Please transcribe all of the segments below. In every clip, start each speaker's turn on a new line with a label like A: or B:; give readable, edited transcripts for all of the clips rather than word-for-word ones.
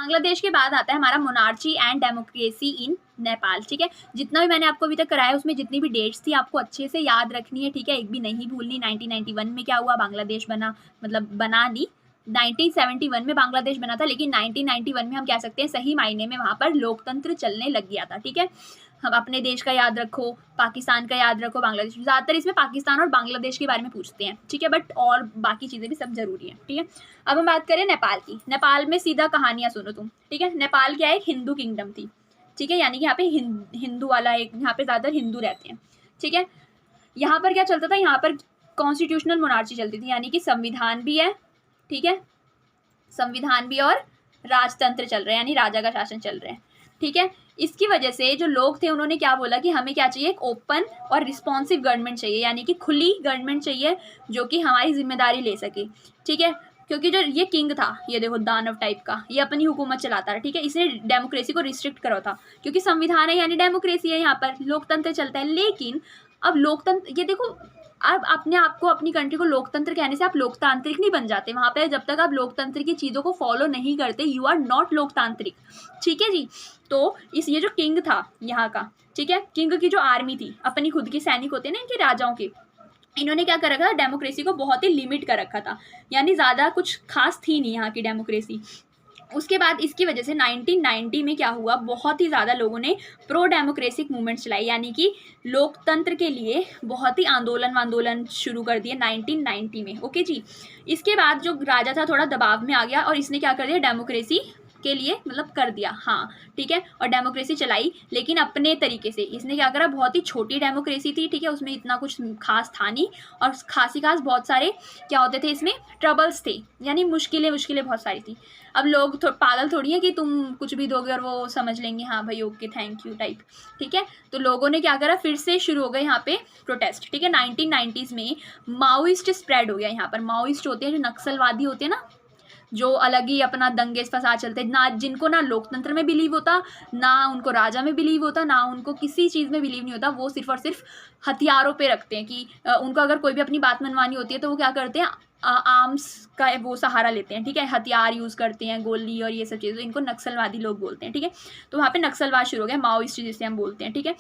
A: बांग्लादेश के बाद आता है हमारा monarchy and democracy in Nepal. ठीक है, जितना भी मैंने आपको अभी तक कराया उसमें जितनी भी डेट्स थी आपको अच्छे से याद रखनी है। ठीक है, एक भी नहीं भूलनी। 1991 में क्या हुआ, बांग्लादेश बना, मतलब बना नहीं, 1971 में बांग्लादेश बना था, लेकिन 1991 में हम कह सकते हैं सही मायने में वहाँ पर लोकतंत्र चलने लग गया था। ठीक है, हम अपने देश का याद रखो, पाकिस्तान का याद रखो, बांग्लादेश, ज़्यादातर इसमें पाकिस्तान और बांग्लादेश के बारे में पूछते हैं। ठीक है, बट और बाकी चीज़ें भी सब जरूरी है। ठीक है, अब हम बात करें नेपाल की। नेपाल में सीधा कहानियाँ सुनो तुम। ठीक है, नेपाल क्या है, एक हिंदू किंगडम थी। ठीक है, यानी कि यहाँ पे हिंदू वाला एक, यहाँ पे ज़्यादातर हिंदू रहते हैं। ठीक है, यहाँ पर क्या चलता था, यहाँ पर कॉन्स्टिट्यूशनल मोनार्ची चलती थी, यानी कि संविधान भी है। ठीक है, संविधान भी और राजतंत्र चल रहे हैं, यानी राजा का शासन चल रहे हैं। ठीक है, इसकी वजह से जो लोग थे उन्होंने क्या बोला कि हमें क्या चाहिए, एक ओपन और रिस्पॉन्सिव गवर्नमेंट चाहिए, यानी कि खुली गवर्नमेंट चाहिए जो कि हमारी जिम्मेदारी ले सके। ठीक है, क्योंकि जो ये किंग था, ये देखो दानव टाइप का, ये अपनी हुकूमत चलाता है। ठीक है, इसने डेमोक्रेसी को रिस्ट्रिक्ट करा था, क्योंकि संविधान है यानी डेमोक्रेसी है, यहाँ पर लोकतंत्र चलता है। लेकिन अब लोकतंत्र, ये देखो, अब अपने आप को, अपनी कंट्री को लोकतंत्र कहने से आप लोकतांत्रिक नहीं बन जाते। वहाँ पे जब तक आप लोकतंत्र की चीज़ों को फॉलो नहीं करते, यू आर नॉट लोकतांत्रिक। ठीक है जी, तो ये जो किंग था यहाँ का, ठीक है, किंग की जो आर्मी थी, अपनी खुद के सैनिक होते हैं ना इनके, राजाओं के, इन्होंने क्या कर रखा था, डेमोक्रेसी को बहुत ही लिमिट कर रखा था, यानी ज़्यादा कुछ खास थी नहीं यहाँ की डेमोक्रेसी। उसके बाद इसकी वजह से 1990 में क्या हुआ, बहुत ही ज़्यादा लोगों ने प्रो डेमोक्रेसिक मूवमेंट चलाई, यानी कि लोकतंत्र के लिए बहुत ही आंदोलन शुरू कर दिए 1990 में। ओके जी, इसके बाद जो राजा था थोड़ा दबाव में आ गया और इसने क्या कर दिया, डेमोक्रेसी के लिए मतलब कर दिया, हाँ ठीक है, और डेमोक्रेसी चलाई, लेकिन अपने तरीके से। इसने क्या करा, बहुत ही छोटी डेमोक्रेसी थी। ठीक है, उसमें इतना कुछ खास था नहीं, और खास बहुत सारे क्या होते थे इसमें, ट्रबल्स थे, यानी मुश्किलें बहुत सारी थी। अब लोग पागल थोड़ी है कि तुम कुछ भी दोगे और वो समझ लेंगे हाँ भाई ओके थैंक यू टाइप। ठीक है, तो लोगों ने क्या करा, फिर से शुरू हो गए यहाँ पे प्रोटेस्ट। ठीक है, 1990s में माओइस्ट स्प्रेड हो गया यहाँ पर। माओइस्ट होते हैं जो नक्सलवादी होते हैं ना, जो अलग ही अपना दंगे फसाद चलते, ना जिनको ना लोकतंत्र में बिलीव होता, ना उनको राजा में बिलीव होता, ना उनको किसी चीज़ में बिलीव नहीं होता। वो सिर्फ और सिर्फ हथियारों पे रखते हैं कि उनको अगर कोई भी अपनी बात मनवानी होती है तो वो क्या करते हैं, आर्म्स का वो सहारा लेते हैं। ठीक है, हथियार यूज़ करते हैं, गोली और ये सब चीज़ें, इनको नक्सलवादी लोग बोलते हैं। ठीक है, तो वहाँ पे नक्सलवाद शुरू हो गया, माओइस्ट जिसे हम बोलते हैं। ठीक है,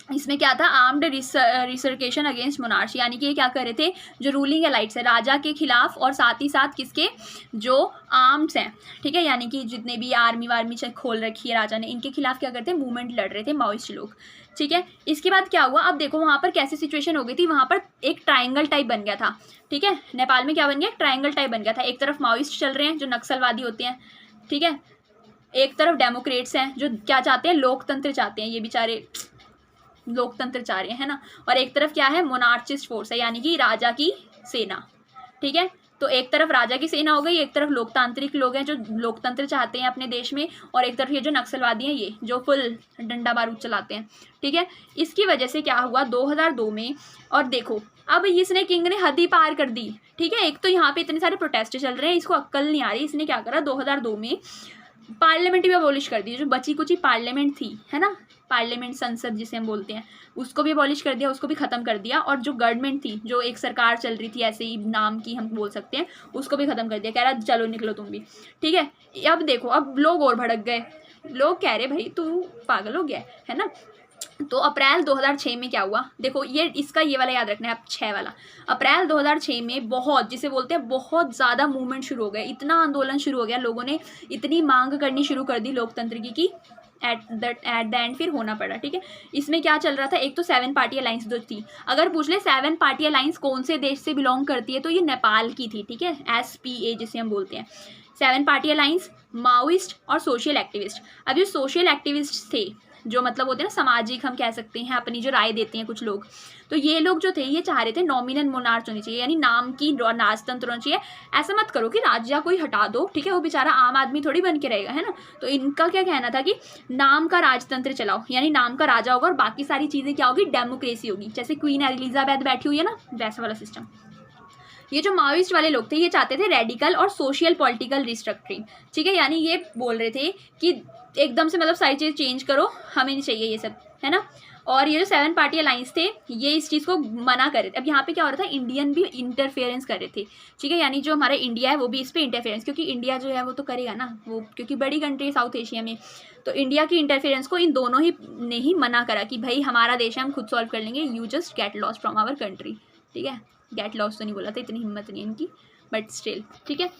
A: इसमें क्या था, आर्म्ड रिसर्केशन अगेंस्ट मोनार्ची, यानी कि ये क्या कर रहे थे, जो रूलिंग एलाइट्स है राजा के खिलाफ, और साथ ही साथ किसके, जो आर्म्स हैं, ठीक है, यानी कि जितने भी आर्मी वार्मी खोल रखी है राजा ने, इनके खिलाफ क्या करते हैं, मूवमेंट लड़ रहे थे माओइस्ट लोग। ठीक है, इसके बाद क्या हुआ, अब देखो वहाँ पर कैसी सिचुएशन हो गई थी, वहाँ पर एक ट्राइंगल टाइप बन गया था। ठीक है, नेपाल में क्या बन गया, ट्राइंगल टाइप बन गया था। एक तरफ माओइस्ट चल रहे हैं जो नक्सलवादी होते हैं, ठीक है, एक तरफ डेमोक्रेट्स हैं जो क्या चाहते हैं, लोकतंत्र चाहते हैं, ये बेचारे लोकतंत्र चाह रहे हैं ना, और एक तरफ क्या है, मोनार्चिस्ट फोर्स है, यानी कि राजा की सेना। ठीक है, तो एक तरफ राजा की सेना हो गई, एक तरफ लोकतांत्रिक लोग हैं जो लोकतंत्र चाहते हैं अपने देश में, और एक तरफ ये जो नक्सलवादी हैं, ये जो फुल डंडा बारूद चलाते हैं। ठीक है, इसकी वजह से क्या हुआ 2002 में, और देखो अब इसने किंग ने हद ही पार कर दी। ठीक है, एक तो यहाँ पे इतने सारे प्रोटेस्ट चल रहे हैं, इसको अक्ल नहीं आ रही, इसने क्या करा 2002 में पार्लियामेंट भी अबॉलिश कर दी, जो बची कुची पार्लियामेंट थी, है ना, पार्लियामेंट संसद जिसे हम बोलते हैं, उसको भी अबॉलिश कर दिया, उसको भी ख़त्म कर दिया, और जो गवर्नमेंट थी, जो एक सरकार चल रही थी ऐसे ही नाम की हम बोल सकते हैं, उसको भी ख़त्म कर दिया, कह रहा चलो निकलो तुम भी। ठीक है, अब देखो अब लोग और भड़क गए, लोग कह रहे भाई तू पागल हो गया है ना। तो अप्रैल 2006 में क्या हुआ, देखो ये इसका ये वाला याद रखना है, अब 6 वाला, अप्रैल 2006 में बहुत, जिसे बोलते हैं बहुत ज़्यादा मूवमेंट शुरू हो गया, इतना आंदोलन शुरू हो गया, लोगों ने इतनी मांग करनी शुरू कर दी लोकतंत्र की एट द एंड फिर होना पड़ा। ठीक है, इसमें क्या चल रहा था, एक तो 7 पार्टी अलायंस जो थी, अगर पूछ ले 7 पार्टी अलायंस कौन से देश से बिलोंग करती है, तो ये नेपाल की थी। ठीक है, SPA जिसे हम बोलते हैं, 7 पार्टी अलायंस, माओइस्ट और सोशल एक्टिविस्ट। अब ये सोशल एक्टिविस्ट थे जो मतलब होते हैं ना सामाजिक, हम कह सकते हैं, अपनी जो राय देते हैं कुछ लोग, तो ये लोग जो थे ये चाह रहे थे नॉमिनल मोनार्च होनी चाहिए, यानी नाम की राजतंत्र होना चाहिए। ऐसा मत करो कि राजा कोई हटा दो, ठीक है, वो बेचारा आम आदमी थोड़ी बन के रहेगा, है ना। तो इनका क्या कहना था कि नाम का राजतंत्र चलाओ, यानी नाम का राजा होगा और बाकी सारी चीज़ें क्या होगी, डेमोक्रेसी होगी, जैसे क्वीन एलिजाबेथ बैठी हुई है ना, वैसा वाला सिस्टम। ये जो माओइस्ट वाले लोग थे ये चाहते थे रेडिकल और सोशल पॉलिटिकल रिस्ट्रक्चरिंग। ठीक है, यानी ये बोल रहे थे कि एकदम से मतलब सारी चीज़ चेंज करो, हमें नहीं चाहिए ये सब, है ना। और ये जो 7 पार्टी अलायंस थे ये इस चीज़ को मना कर रहे थे। अब यहाँ पे क्या हो रहा था, इंडियन भी इंटरफेरेंस कर रहे थे, ठीक है, यानी जो हमारा इंडिया है वो भी इस पर इंटरफेरेंस, क्योंकि इंडिया जो है वो तो करेगा ना, वो क्योंकि बड़ी कंट्री है साउथ एशिया में, तो इंडिया की इंटरफेरेंस को इन दोनों ही ने ही मना करा कि भाई हमारा देश है, हम खुद सॉल्व कर लेंगे, you just get lost from our country, ठीक है, गेट लॉस्ट तो नहीं बोला था, इतनी हिम्मत नहीं इनकी, बट स्टिल, ठीक है।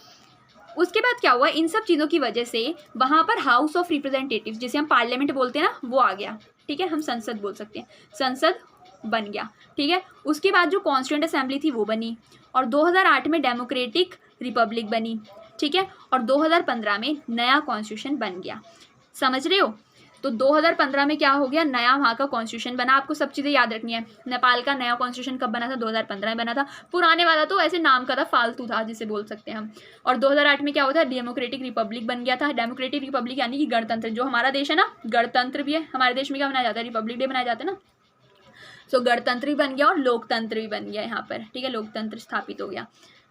A: उसके बाद क्या हुआ, इन सब चीज़ों की वजह से वहाँ पर हाउस ऑफ रिप्रेजेंटेटिव, जिसे हम पार्लियामेंट बोलते हैं ना, वो आ गया, ठीक है, हम संसद बोल सकते हैं, संसद बन गया, ठीक है। उसके बाद जो कॉन्स्टिट्यूंट असेंबली थी वो बनी, और 2008 में डेमोक्रेटिक रिपब्लिक बनी, ठीक है, और 2015 में नया कॉन्स्टिट्यूशन बन गया, समझ रहे हो। तो 2015 में क्या हो गया, नया वहाँ का कॉन्स्टिट्यूशन बना। आपको सब चीज़ें याद रखनी है। नेपाल का नया कॉन्स्टिट्यूशन कब बना था, 2015 में बना था। पुराने वाला तो ऐसे नाम का था, फालतू था जिसे बोल सकते हैं हम। और 2008 में क्या हुआ था, डेमोक्रेटिक रिपब्लिक बन गया था। डेमोक्रेटिक रिपब्लिक यानी कि गणतंत्र, जो हमारा देश है ना, गणतंत्र भी है हमारे देश में, क्या बनाया जाता है, रिपब्लिक डे बनाया जाता है ना, सो गणतंत्र भी बन गया और लोकतंत्र भी बन गया यहाँ पर, ठीक है, लोकतंत्र स्थापित हो गया,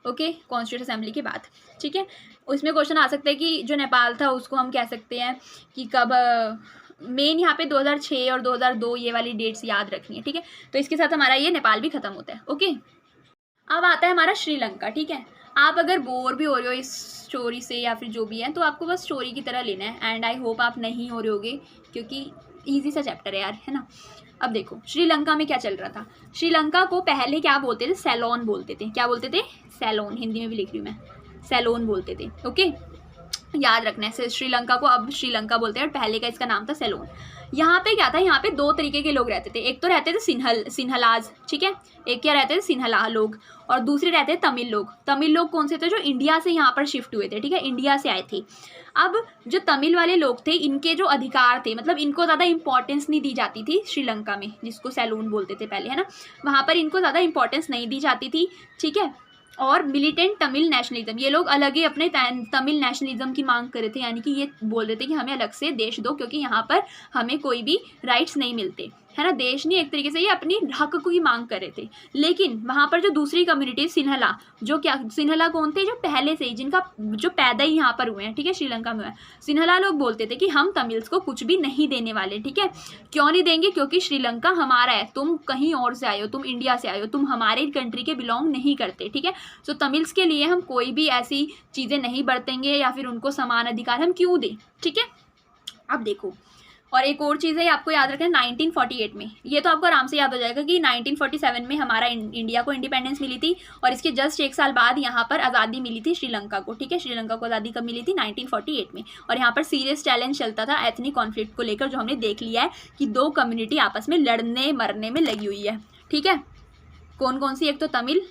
A: ओके, कॉन्स्टिट्यूंट असेंबली के बाद, ठीक है। उसमें क्वेश्चन आ सकता है कि जो नेपाल था उसको हम कह सकते हैं कि कब, मेन यहाँ पे 2006 और 2002 ये वाली डेट्स याद रखनी है, ठीक है। तो इसके साथ हमारा ये नेपाल भी खत्म होता है, ओके। अब आता है हमारा श्रीलंका, ठीक है। आप अगर बोर भी हो रहे हो इस स्टोरी से या फिर जो भी है, तो आपको बस स्टोरी की तरह लेना है, एंड आई होप आप नहीं हो रहे होगे, क्योंकि ईजी सा चैप्टर है यार, है ना। अब देखो श्रीलंका में क्या चल रहा था। श्रीलंका को पहले क्या बोलते थे, सेलोन बोलते थे। क्या बोलते थे, सेलोन, हिंदी में भी लिख रही हूँ मैं, सेलोन बोलते थे, ओके, याद रखना है। श्रीलंका को अब श्रीलंका बोलते हैं, और पहले का इसका नाम था सेलोन। यहाँ पे क्या था, यहाँ पे दो तरीके के लोग रहते थे। एक तो रहते थे सिन्हलाज, ठीक है, एक क्या रहते थे, सिन्हला लोग, और दूसरे रहते थे तमिल लोग। तमिल लोग कौन से थे, जो इंडिया से यहाँ पर शिफ्ट हुए थे, ठीक है, इंडिया से आए थे। अब जो तमिल वाले लोग थे, इनके जो अधिकार थे, मतलब इनको ज़्यादा इंपॉर्टेंस नहीं दी जाती थी श्रीलंका में, जिसको सैलून बोलते थे पहले, है ना, वहाँ पर इनको ज़्यादा इंपॉर्टेंस नहीं दी जाती थी, ठीक है। और मिलिटेंट तमिल नेशनलिज्म, ये लोग अलग ही अपने तमिल नेशनलिज्म की मांग कर रहे थे, यानी कि ये बोल रहे थे कि हमें अलग से देश दो, क्योंकि यहाँ पर हमें कोई भी राइट्स नहीं मिलते, है ना, देश नहीं, एक तरीके से ये अपनी हक को ही मांग कर रहे थे। लेकिन वहाँ पर जो दूसरी कम्युनिटी सिन्हला, जो क्या, सिन्हला कौन थे, जो पहले से ही, जिनका जो पैदा ही यहाँ पर हुए हैं, ठीक है, श्रीलंका में हुआ है। सिन्हला लोग बोलते थे कि हम तमिल्स को कुछ भी नहीं देने वाले, ठीक है। क्यों नहीं देंगे, क्योंकि श्रीलंका हमारा है, तुम कहीं और से आए हो, तुम इंडिया से आए हो, तुम हमारे कंट्री के बिलोंग नहीं करते, ठीक है। सो तमिल्स के लिए हम कोई भी ऐसी चीज़ें नहीं बरतेंगे, या फिर उनको समान अधिकार हम क्यों दें, ठीक है। अब देखो, और एक और चीज़ है आपको याद रखना, 1948 में, ये तो आपको आराम से याद हो जाएगा कि 1947 में हमारा इंडिया को इंडिपेंडेंस मिली थी, और इसके जस्ट एक साल बाद यहाँ पर आज़ादी मिली थी श्रीलंका को, ठीक है। श्रीलंका को आज़ादी कब मिली थी, 1948 में। और यहाँ पर सीरियस चैलेंज चलता था एथनिक कॉन्फ्लिक्ट को लेकर, जो हमने देख लिया है कि दो कम्युनिटी आपस में लड़ने मरने में लगी हुई है, ठीक है। कौन कौन सी, एक तो तमिल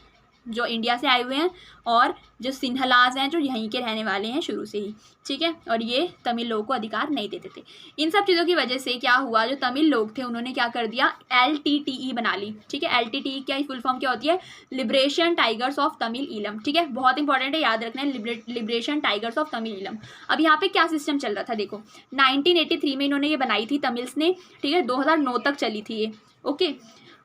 A: जो इंडिया से आए हुए हैं, और जो सिन्हलाज हैं जो यहीं के रहने वाले हैं शुरू से ही, ठीक है, और ये तमिल लोगों को अधिकार नहीं देते थे। इन सब चीज़ों की वजह से क्या हुआ, जो तमिल लोग थे उन्होंने क्या कर दिया, LTTE बना ली, ठीक है। LTTE क्या, फुल फॉर्म क्या होती है, liberation tigers of Tamil Eelam, ठीक है, बहुत इंपॉर्टेंट है, याद रखना है, liberation tigers of Tamil Eelam. अब यहाँ पे क्या सिस्टम चल रहा था, देखो 1983 में इन्होंने ये बनाई थी तमिल्स ने, ठीक है, 2009 तक चली थी ये, ओके।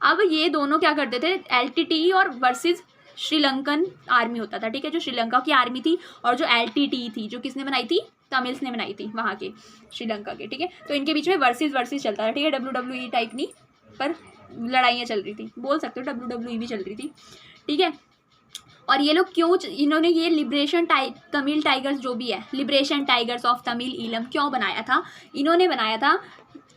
A: अब ये दोनों क्या करते थे, LTTE और वर्सेस श्रीलंकन आर्मी होता था, ठीक है, जो श्रीलंका की आर्मी थी, और जो LTTE थी, जो किसने बनाई थी, तमिल्स ने बनाई थी वहाँ के, श्रीलंका के, ठीक है। तो इनके बीच में वर्सेस चलता था, ठीक है, WWE टाइप नहीं, पर लड़ाइयाँ चल रही थी, बोल सकते हो WWE भी चल रही थी, ठीक है। और ये लोग क्यों, इन्होंने ये लिबरेशन तमिल टाइगर्स जो भी है, liberation tigers of Tamil Eelam क्यों बनाया था, इन्होंने बनाया था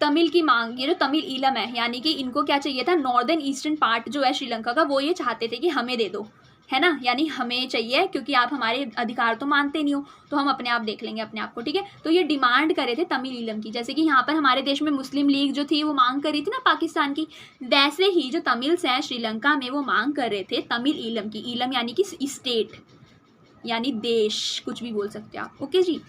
A: तमिल की मांग, ये जो तमिल ईलम है, यानी कि इनको क्या चाहिए था, नॉर्दर्न ईस्टर्न पार्ट जो है श्रीलंका का, वो ये चाहते थे कि हमें दे दो, है ना, यानी हमें चाहिए, क्योंकि आप हमारे अधिकार तो मानते नहीं हो, तो हम अपने आप देख लेंगे अपने आप को, ठीक है। तो ये डिमांड करे थे तमिल ईलम की, जैसे कि यहाँ पर हमारे देश में मुस्लिम लीग जो थी वो मांग कर रही थी ना पाकिस्तान की, वैसे ही जो तमिल्स हैं श्रीलंका में वो मांग कर रहे थे तमिल ईलम की। ईलम यानी कि स्टेट, यानी देश, कुछ भी बोल सकते हैं आप, ओके जी।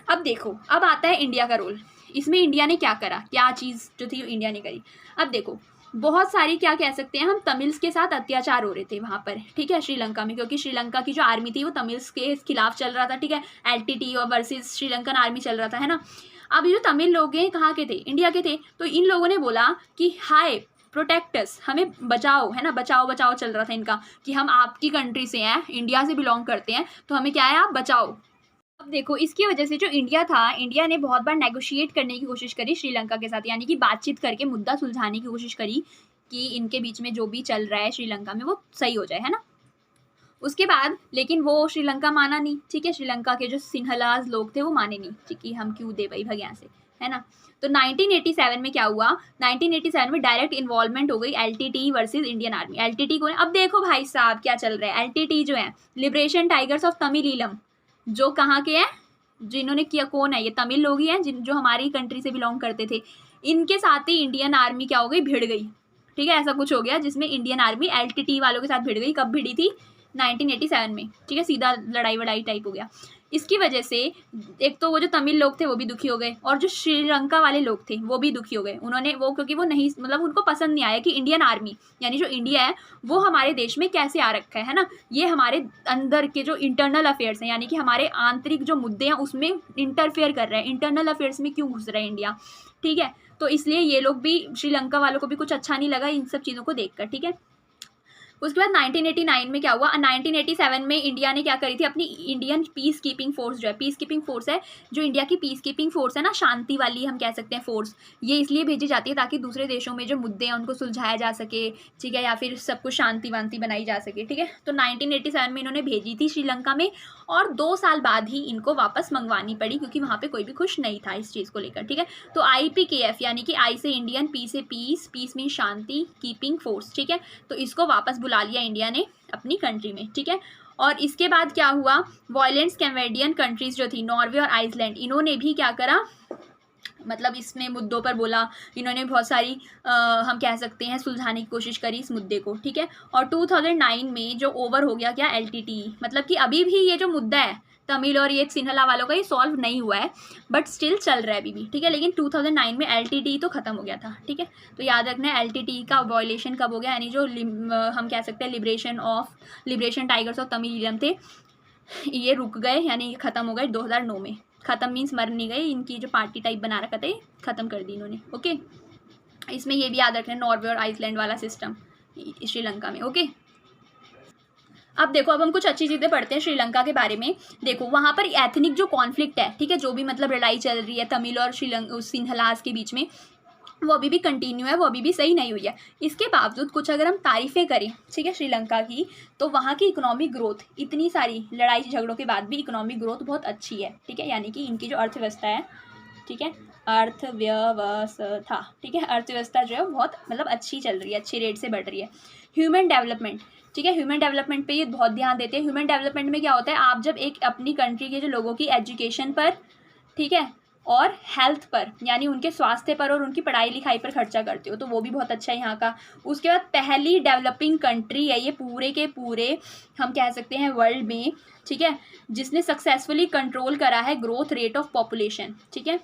A: अब देखो, अब आता है इंडिया का रोल। इसमें इंडिया ने क्या करा, क्या चीज़ जो थी इंडिया ने करी। अब देखो, बहुत सारी क्या कह सकते हैं हम, तमिल्स के साथ अत्याचार हो रहे थे वहाँ पर, ठीक है, श्रीलंका में, क्योंकि श्रीलंका की जो आर्मी थी वो तमिल्स के खिलाफ चल रहा था, ठीक है, LTTE और वर्सेस श्रीलंकन आर्मी चल रहा था, है ना। अब ये जो तमिल लोग हैं कहाँ के थे, इंडिया के थे, तो इन लोगों ने बोला कि हाय प्रोटेक्टस, हमें बचाओ, है ना, बचाओ बचाओ चल रहा था इनका, कि हम आपकी कंट्री से हैं, इंडिया से बिलोंग करते हैं, तो हमें क्या है, आप बचाओ। अब देखो इसकी वजह से जो इंडिया था, इंडिया ने बहुत बार नेगोशिएट करने की कोशिश करी श्रीलंका के साथ, यानी कि बातचीत करके मुद्दा सुलझाने की कोशिश करी कि इनके बीच में जो भी चल रहा है श्रीलंका में वो सही हो जाए, है ना। उसके बाद लेकिन वो श्रीलंका माना नहीं, ठीक है। श्रीलंका के जो सिंहलाज लोग थे वो माने नहीं, ठीक है, हम क्यों दे भाई भग यहाँ से, है ना। तो 1987 में क्या हुआ, 1987 में डायरेक्ट इन्वॉल्वमेंट हो गई LTT versus Indian army. LTT को, अब देखो भाई साहब क्या चल रहा है, एलटीटी जो है लिबरेशन टाइगर्स ऑफ तमिलीलम, जो कहाँ के हैं, जिन्होंने किया, कौन है ये, तमिल लोग ही हैं जो हमारी कंट्री से बिलोंग करते थे। इनके साथ ही इंडियन आर्मी क्या हो गई, भिड़ गई, ठीक है। ऐसा कुछ हो गया जिसमें इंडियन आर्मी एलटीटी वालों के साथ भिड़ गई। कब भिड़ी थी, 1987 में, ठीक है। सीधा लड़ाई वड़ाई टाइप हो गया। इसकी वजह से एक तो वो जो तमिल लोग थे वो भी दुखी हो गए, और जो श्रीलंका वाले लोग थे वो भी दुखी हो गए। उन्होंने वो, क्योंकि वो नहीं, मतलब उनको पसंद नहीं आया कि इंडियन आर्मी यानी जो इंडिया है वो हमारे देश में कैसे आ रखा है ना। ये हमारे अंदर के जो इंटरनल अफेयर्स हैं, यानी कि हमारे आंतरिक जो मुद्दे हैं उसमें इंटरफेयर कर रहे हैं। इंटरनल अफेयर्स में क्यों घुस रहा है इंडिया, ठीक है। तो इसलिए ये लोग भी, श्रीलंका वालों को भी कुछ अच्छा नहीं लगा इन सब चीज़ों को देखकर, ठीक है। उसके बाद 1989 में क्या हुआ, 1987 में इंडिया ने क्या करी थी, अपनी इंडियन पीस कीपिंग फोर्स, जो है पीस कीपिंग फोर्स है, जो इंडिया की पीस कीपिंग फोर्स है ना, शांति वाली हम कह सकते हैं फोर्स, ये इसलिए भेजी जाती है ताकि दूसरे देशों में जो मुद्दे हैं उनको सुलझाया जा सके, ठीक है, या फिर सब कुछ शांति वांति बनाई जा सके, ठीक है। तो 1987 में इन्होंने भेजी थी श्रीलंका में, और 2 साल बाद ही इनको वापस मंगवानी पड़ी, क्योंकि वहाँ पे कोई भी खुश नहीं था इस चीज़ को लेकर, ठीक है। तो IPKF यानी कि आई से इंडियन, पी से पीस, पीस मीन शांति कीपिंग फोर्स, ठीक है। तो इसको वापस बुला लिया इंडिया ने अपनी कंट्री में, ठीक है। और इसके बाद क्या हुआ, वायलेंट स्कैंडिनेवियन कंट्रीज जो थी, नॉर्वे और आइसलैंड, इन्होंने भी क्या करा, मतलब इसमें मुद्दों पर बोला, इन्होंने बहुत सारी हम कह सकते हैं सुलझाने की कोशिश करी इस मुद्दे को, ठीक है। और 2009 में जो ओवर हो गया क्या, LTT, मतलब कि अभी भी ये जो मुद्दा है तमिल और ये सिन्हला वालों का, ये सॉल्व नहीं हुआ है, बट स्टिल चल रहा है अभी भी, ठीक है। लेकिन 2009 में LTT तो खत्म हो गया था, ठीक है। तो याद रखना है LTT का वॉयलेशन कब हो गया, यानी जो हम कह सकते हैं लिबरेशन टाइगर्स ऑफ तमिलीलम थे, ये रुक गए, यानी ये ख़त्म हो गए 2009 में। ख़त्म मीन्स मर नहीं गए, इनकी जो पार्टी टाइप बना रखा था ख़त्म कर दी इन्होंने, ओके। इसमें ये भी याद रखना है, नॉर्वे और आइसलैंड वाला सिस्टम श्रीलंका में, ओके। अब देखो, अब हम कुछ अच्छी चीज़ें पढ़ते हैं श्रीलंका के बारे में। देखो वहाँ पर एथनिक जो कॉन्फ्लिक्ट है, ठीक है, जो भी मतलब लड़ाई चल रही है तमिल और सिंहलाज के बीच में, वो अभी भी कंटिन्यू है, वो अभी भी सही नहीं हुई है। इसके बावजूद कुछ अगर हम तारीफ़ें करें, ठीक है, श्रीलंका की, तो वहाँ की इकोनॉमिक ग्रोथ, इतनी सारी लड़ाई झगड़ों के बाद भी इकोनॉमिक ग्रोथ बहुत अच्छी है, ठीक है। यानी कि इनकी जो अर्थव्यवस्था है, ठीक है, अर्थव्यवस्था, ठीक है, अर्थव्यवस्था जो है बहुत मतलब अच्छी चल रही है, अच्छी रेट से बढ़ रही है। ह्यूमन डेवलपमेंट, ठीक है, ह्यूमन डेवलपमेंट पे ये बहुत ध्यान देते हैं। ह्यूमन डेवलपमेंट में क्या होता है, आप जब एक अपनी कंट्री के जो लोगों की एजुकेशन पर, ठीक है, और हेल्थ पर, यानी उनके स्वास्थ्य पर और उनकी पढ़ाई लिखाई पर खर्चा करते हो, तो वो भी बहुत अच्छा है यहाँ का। उसके बाद पहली डेवलपिंग कंट्री है ये पूरे के पूरे हम कह सकते हैं वर्ल्ड में, ठीक है, जिसने सक्सेसफुली कंट्रोल करा है ग्रोथ रेट ऑफ पॉपुलेशन, ठीक है।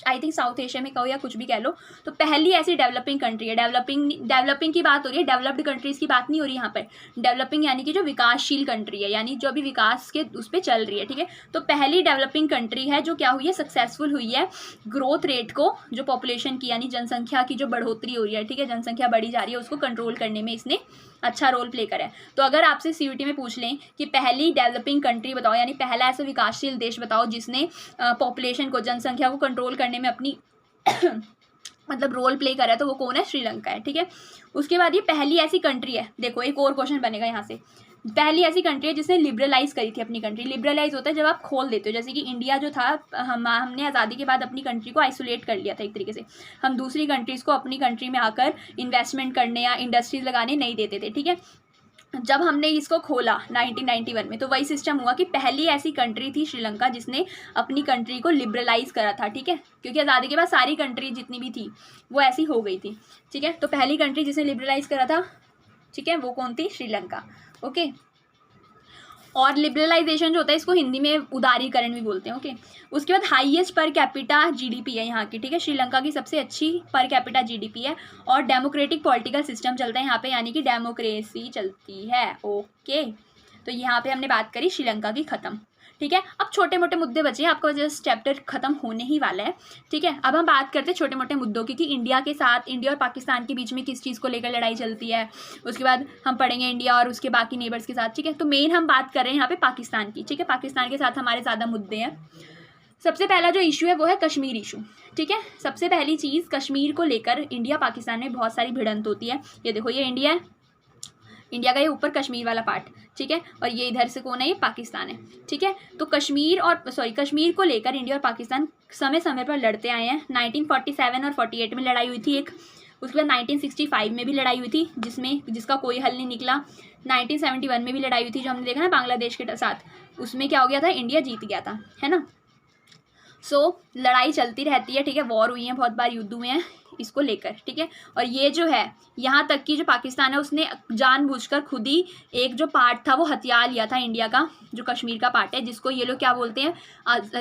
A: आई थिंक साउथ एशिया में कहो या कुछ भी कह लो, तो पहली ऐसी डेवलपिंग कंट्री है। डेवलपिंग की बात हो रही है, डेवलप्ड कंट्रीज़ की बात नहीं हो रही यहाँ पर। डेवलपिंग यानी कि जो विकासशील कंट्री है, यानी जो अभी विकास के उस पर चल रही है, ठीक है। तो पहली डेवलपिंग कंट्री है जो क्या हुई है, सक्सेसफुल हुई है ग्रोथ रेट को, जो पॉपुलेशन की यानी जनसंख्या की जो बढ़ोतरी हो रही है, ठीक है, जनसंख्या बढ़ी जा रही है, उसको कंट्रोल करने में इसने अच्छा रोल प्ले करा है। तो अगर आपसे CUET में पूछ लें कि पहली डेवलपिंग कंट्री बताओ, यानी पहला ऐसा विकासशील देश बताओ जिसने पॉपुलेशन को, जनसंख्या को कंट्रोल करने में अपनी मतलब रोल प्ले करा है, तो वो कौन है, श्रीलंका है, ठीक है। उसके बाद ये पहली ऐसी कंट्री है, देखो एक और क्वेश्चन बनेगा यहाँ से, पहली ऐसी कंट्री है जिसने लिबरलाइज करी थी अपनी कंट्री। लिबरलाइज होता है जब आप खोल देते हो, जैसे कि इंडिया जो था, हमने आज़ादी के बाद अपनी कंट्री को आइसोलेट कर लिया था एक तरीके से, हम दूसरी कंट्रीज़ को अपनी कंट्री में आकर इन्वेस्टमेंट करने या इंडस्ट्रीज लगाने नहीं देते थे, ठीक है। जब हमने इसको खोला 1991 में, तो वही सिस्टम हुआ कि पहली ऐसी कंट्री थी श्रीलंका जिसने अपनी कंट्री को लिबरलाइज करा था, ठीक है, क्योंकि आज़ादी के बाद सारी कंट्री जितनी भी थी वो ऐसी हो गई थी, ठीक है। तो पहली कंट्री जिसने लिबरलाइज करा था, ठीक है, वो कौन थी, श्रीलंका, ओके। और लिबरलाइजेशन जो होता है इसको हिंदी में उदारीकरण भी बोलते हैं, ओके। उसके बाद हाईएस्ट पर कैपिटा GDP है यहाँ की, ठीक है, श्रीलंका की सबसे अच्छी पर कैपिटा GDP है। और डेमोक्रेटिक पॉलिटिकल सिस्टम चलता है यहाँ पे, यानी कि डेमोक्रेसी चलती है, ओके। तो यहाँ पे हमने बात करी श्रीलंका की ख़त्म, ठीक है। अब छोटे मोटे मुद्दे बचे हैं, आपका जस्ट चैप्टर खत्म होने ही वाला है, ठीक है। अब हम बात करते हैं छोटे मोटे मुद्दों की कि इंडिया के साथ, इंडिया और पाकिस्तान के बीच में किस चीज़ को लेकर लड़ाई चलती है। उसके बाद हम पढ़ेंगे इंडिया और उसके बाकी नेबर्स के साथ, ठीक है। तो मेन हम बात कर रहे हैं यहाँ पे पाकिस्तान की, ठीक है। पाकिस्तान के साथ हमारे ज़्यादा मुद्दे हैं। सबसे पहला जो इशू है वो है कश्मीर इशू, ठीक है। सबसे पहली चीज़, कश्मीर को लेकर इंडिया पाकिस्तान में बहुत सारी भिड़ंत होती है। ये देखो, ये इंडिया है, इंडिया का ये ऊपर कश्मीर वाला पार्ट, ठीक है, और ये इधर से कौन है, ये पाकिस्तान है, ठीक है। तो कश्मीर को लेकर इंडिया और पाकिस्तान समय समय पर लड़ते आए हैं। 1947 और 48 में लड़ाई हुई थी एक, उसके बाद 1965 में भी लड़ाई हुई थी जिसका कोई हल नहीं निकला। 1971 में भी लड़ाई हुई थी, जो हमने देखा ना बांग्लादेश के साथ, उसमें क्या हो गया था, इंडिया जीत गया था, है ना। लड़ाई चलती रहती है, ठीक है। वॉर हुई है, बहुत बार युद्ध हुए हैं इसको लेकर, ठीक है। और ये जो है, यहाँ तक कि जो पाकिस्तान है उसने जानबूझकर खुद ही एक जो पार्ट था वो हथिया लिया था इंडिया का, जो कश्मीर का पार्ट है, जिसको ये लोग क्या बोलते हैं,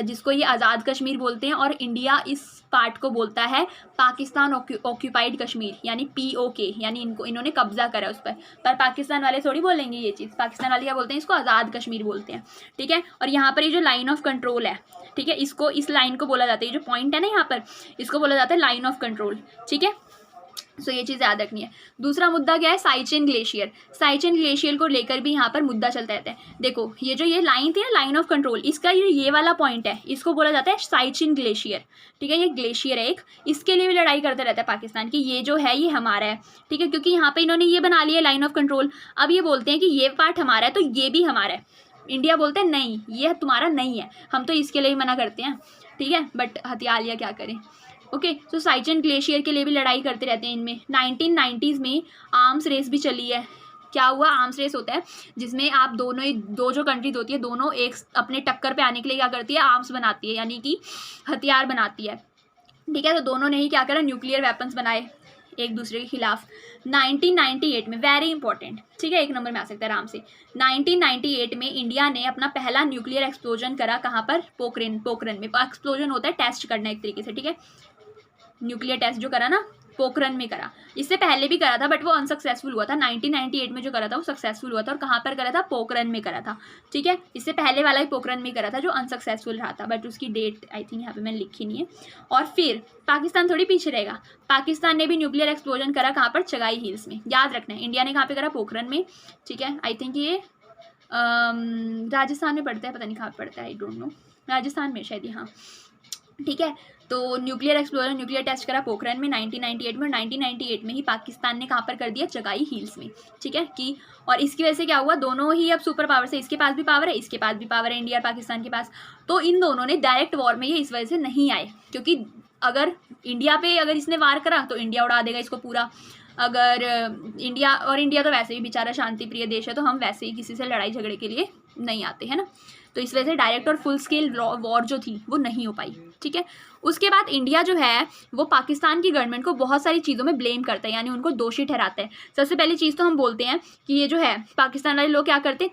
A: जिसको ये आज़ाद कश्मीर बोलते हैं, और इंडिया इस पार्ट को बोलता है पाकिस्तान ऑक्यूपाइड कश्मीर, यानी POK, यानी इन्होंने कब्जा करा उस पर पाकिस्तान वाले थोड़ी बोलेंगे ये चीज़। पाकिस्तान वाले क्या बोलते हैं, इसको आज़ाद कश्मीर बोलते हैं, ठीक है। और यहाँ पर ये जो लाइन ऑफ कंट्रोल है, ठीक है, इस लाइन को बोला जाता है, ये जो पॉइंट है ना यहाँ पर, इसको बोला जाता है लाइन ऑफ कंट्रोल, ठीक है। सो ये चीज़ याद रखनी है। दूसरा मुद्दा क्या है, साइचेन ग्लेशियर। साइचेन ग्लेशियर को लेकर भी यहाँ पर मुद्दा चलता रहता है। देखो, ये लाइन थी ना, लाइन ऑफ कंट्रोल, इसका ये वाला पॉइंट है, इसको बोला जाता है साइचेन ग्लेशियर, ठीक है। ये ग्लेशियर है एक, इसके लिए भी लड़ाई करते रहता है पाकिस्तान की, ये जो है ये हमारा है, ठीक है, क्योंकि यहाँ पे इन्होंने ये बना लिया लाइन ऑफ कंट्रोल। अब ये बोलते हैं कि ये पार्ट हमारा है तो ये भी हमारा है। इंडिया बोलते हैं नहीं, ये तुम्हारा नहीं है, हम तो इसके लिए ही मना करते हैं, ठीक है, बट हथिया लिया, क्या करें। ओके, तो साइचेन ग्लेशियर के लिए भी लड़ाई करते रहते हैं इनमें। 1990s में आर्म्स रेस भी चली है। क्या हुआ, आर्म्स रेस होता है जिसमें आप दो जो कंट्रीज होती है, दोनों एक अपने टक्कर पे आने के लिए क्या करती है, आर्म्स बनाती है, यानी कि हथियार बनाती है, ठीक है। तो दोनों ने ही क्या करा, न्यूक्लियर वेपन्स बनाए एक दूसरे के खिलाफ। 1998 में, वेरी इंपॉर्टेंट, ठीक है, 1 नंबर में आ सकता है आराम से। 1998 में इंडिया ने अपना पहला न्यूक्लियर एक्सप्लोजन करा, कहाँ पर, पोखरन में। एक्सप्लोजन होता है टेस्ट करना एक तरीके से, ठीक है, न्यूक्लियर टेस्ट जो करा ना, पोखरन में करा। इससे पहले भी करा था बट वो अनसक्सेसफुल हुआ था। 1998 में जो करा था वो सक्सेसफुल हुआ था, और कहाँ पर करा था, पोखरन में करा था, ठीक है। इससे पहले वाला ही पोखरन में करा था जो अनसक्सेसफुल रहा था, बट उसकी डेट आई थिंक यहाँ पे मैंने लिखी नहीं है। और फिर पाकिस्तान थोड़ी पीछे रहेगा, पाकिस्तान ने भी न्यूक्लियर एक्सप्लोजन करा, कहाँ पर, चगाई हिल्स में, याद रखना है। इंडिया ने कहाँ पे करा, पोखरन में, ठीक है। आई थिंक ये राजस्थान में पड़ता है, पता नहीं कहाँ पड़ता है, आई डोंट नो, राजस्थान में शायद, हाँ, ठीक है। तो न्यूक्लियर एक्सप्लोजन, न्यूक्लियर टेस्ट करा पोखरन में 1998 में, और 1998 में ही पाकिस्तान ने कहाँ पर कर दिया, चगाई हिल्स में, ठीक है। कि और इसकी वजह से क्या हुआ, दोनों ही अब सुपर पावर से, इसके पास भी पावर है, इसके पास भी पावर है, इंडिया और पाकिस्तान के पास। तो इन दोनों ने डायरेक्ट वॉर में ये इस वजह से नहीं आए, क्योंकि अगर इंडिया पे अगर इसने वार करा तो इंडिया उड़ा देगा इसको पूरा। अगर इंडिया तो वैसे भी बेचारा शांति प्रिय देश है, तो हम वैसे ही किसी से लड़ाई झगड़े के लिए नहीं आते, है ना। तो इस वजह से डायरेक्ट और फुल स्केल वॉर जो थी वो नहीं हो पाई, ठीक है। उसके बाद इंडिया जो है वो पाकिस्तान की गवर्नमेंट को बहुत सारी चीज़ों में ब्लेम करता है, यानी उनको दोषी ठहराता है। सबसे पहली चीज़ तो हम बोलते हैं कि ये जो है पाकिस्तान वाले लोग क्या करते हैं,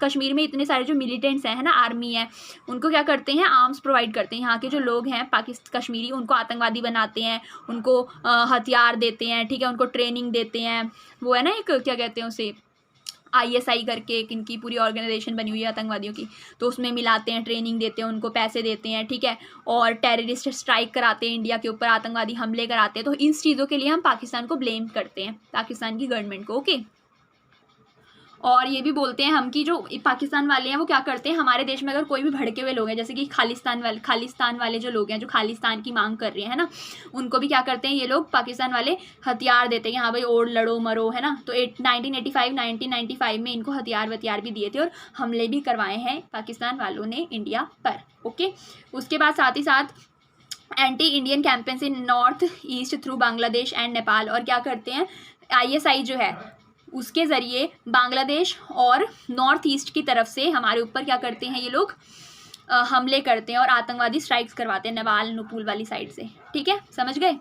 A: कश्मीर में इतने सारे जो मिलिटेंट्स हैं, है ना, आर्मी है, उनको क्या करते हैं, आर्म्स प्रोवाइड करते हैं। यहाँ के जो लोग हैं कश्मीरी, उनको आतंकवादी बनाते हैं, उनको हथियार देते हैं, ठीक है, उनको ट्रेनिंग देते हैं। वो है ना एक, क्या कहते हैं उसे, ISI करके एक इनकी पूरी ऑर्गेनाइजेशन बनी हुई है आतंकवादियों की, तो उसमें मिलाते हैं, ट्रेनिंग देते हैं, उनको पैसे देते हैं, ठीक है, और टेररिस्ट स्ट्राइक कराते हैं इंडिया के ऊपर, आतंकवादी हमले कराते हैं। तो इन चीज़ों के लिए हम पाकिस्तान को ब्लेम करते हैं, पाकिस्तान की गवर्नमेंट को, ओके। और ये भी बोलते हैं हम कि जो पाकिस्तान वाले हैं वो क्या करते हैं, हमारे देश में अगर कोई भी भड़के हुए लोग हैं, जैसे कि खालिस्तान वाले जो लोग हैं, जो खालिस्तान की मांग कर रहे हैं ना, उनको भी क्या करते हैं ये लोग, पाकिस्तान वाले हथियार देते हैं कि हाँ भाई और लड़ो मरो, है ना। तो 1995 में इनको हथियार भी दिए थे और हमले भी करवाए हैं पाकिस्तान वालों ने इंडिया पर, ओके। उसके बाद साथ ही साथ anti Indian campaigns in north east through Bangladesh and Nepal. और क्या करते हैं, ISI जो है उसके ज़रिए बांग्लादेश और नॉर्थ ईस्ट की तरफ से हमारे ऊपर क्या करते हैं ये लोग, हमले करते हैं और आतंकवादी स्ट्राइक्स करवाते हैं नेपाल नुपुल वाली साइड से, ठीक है, समझ गए।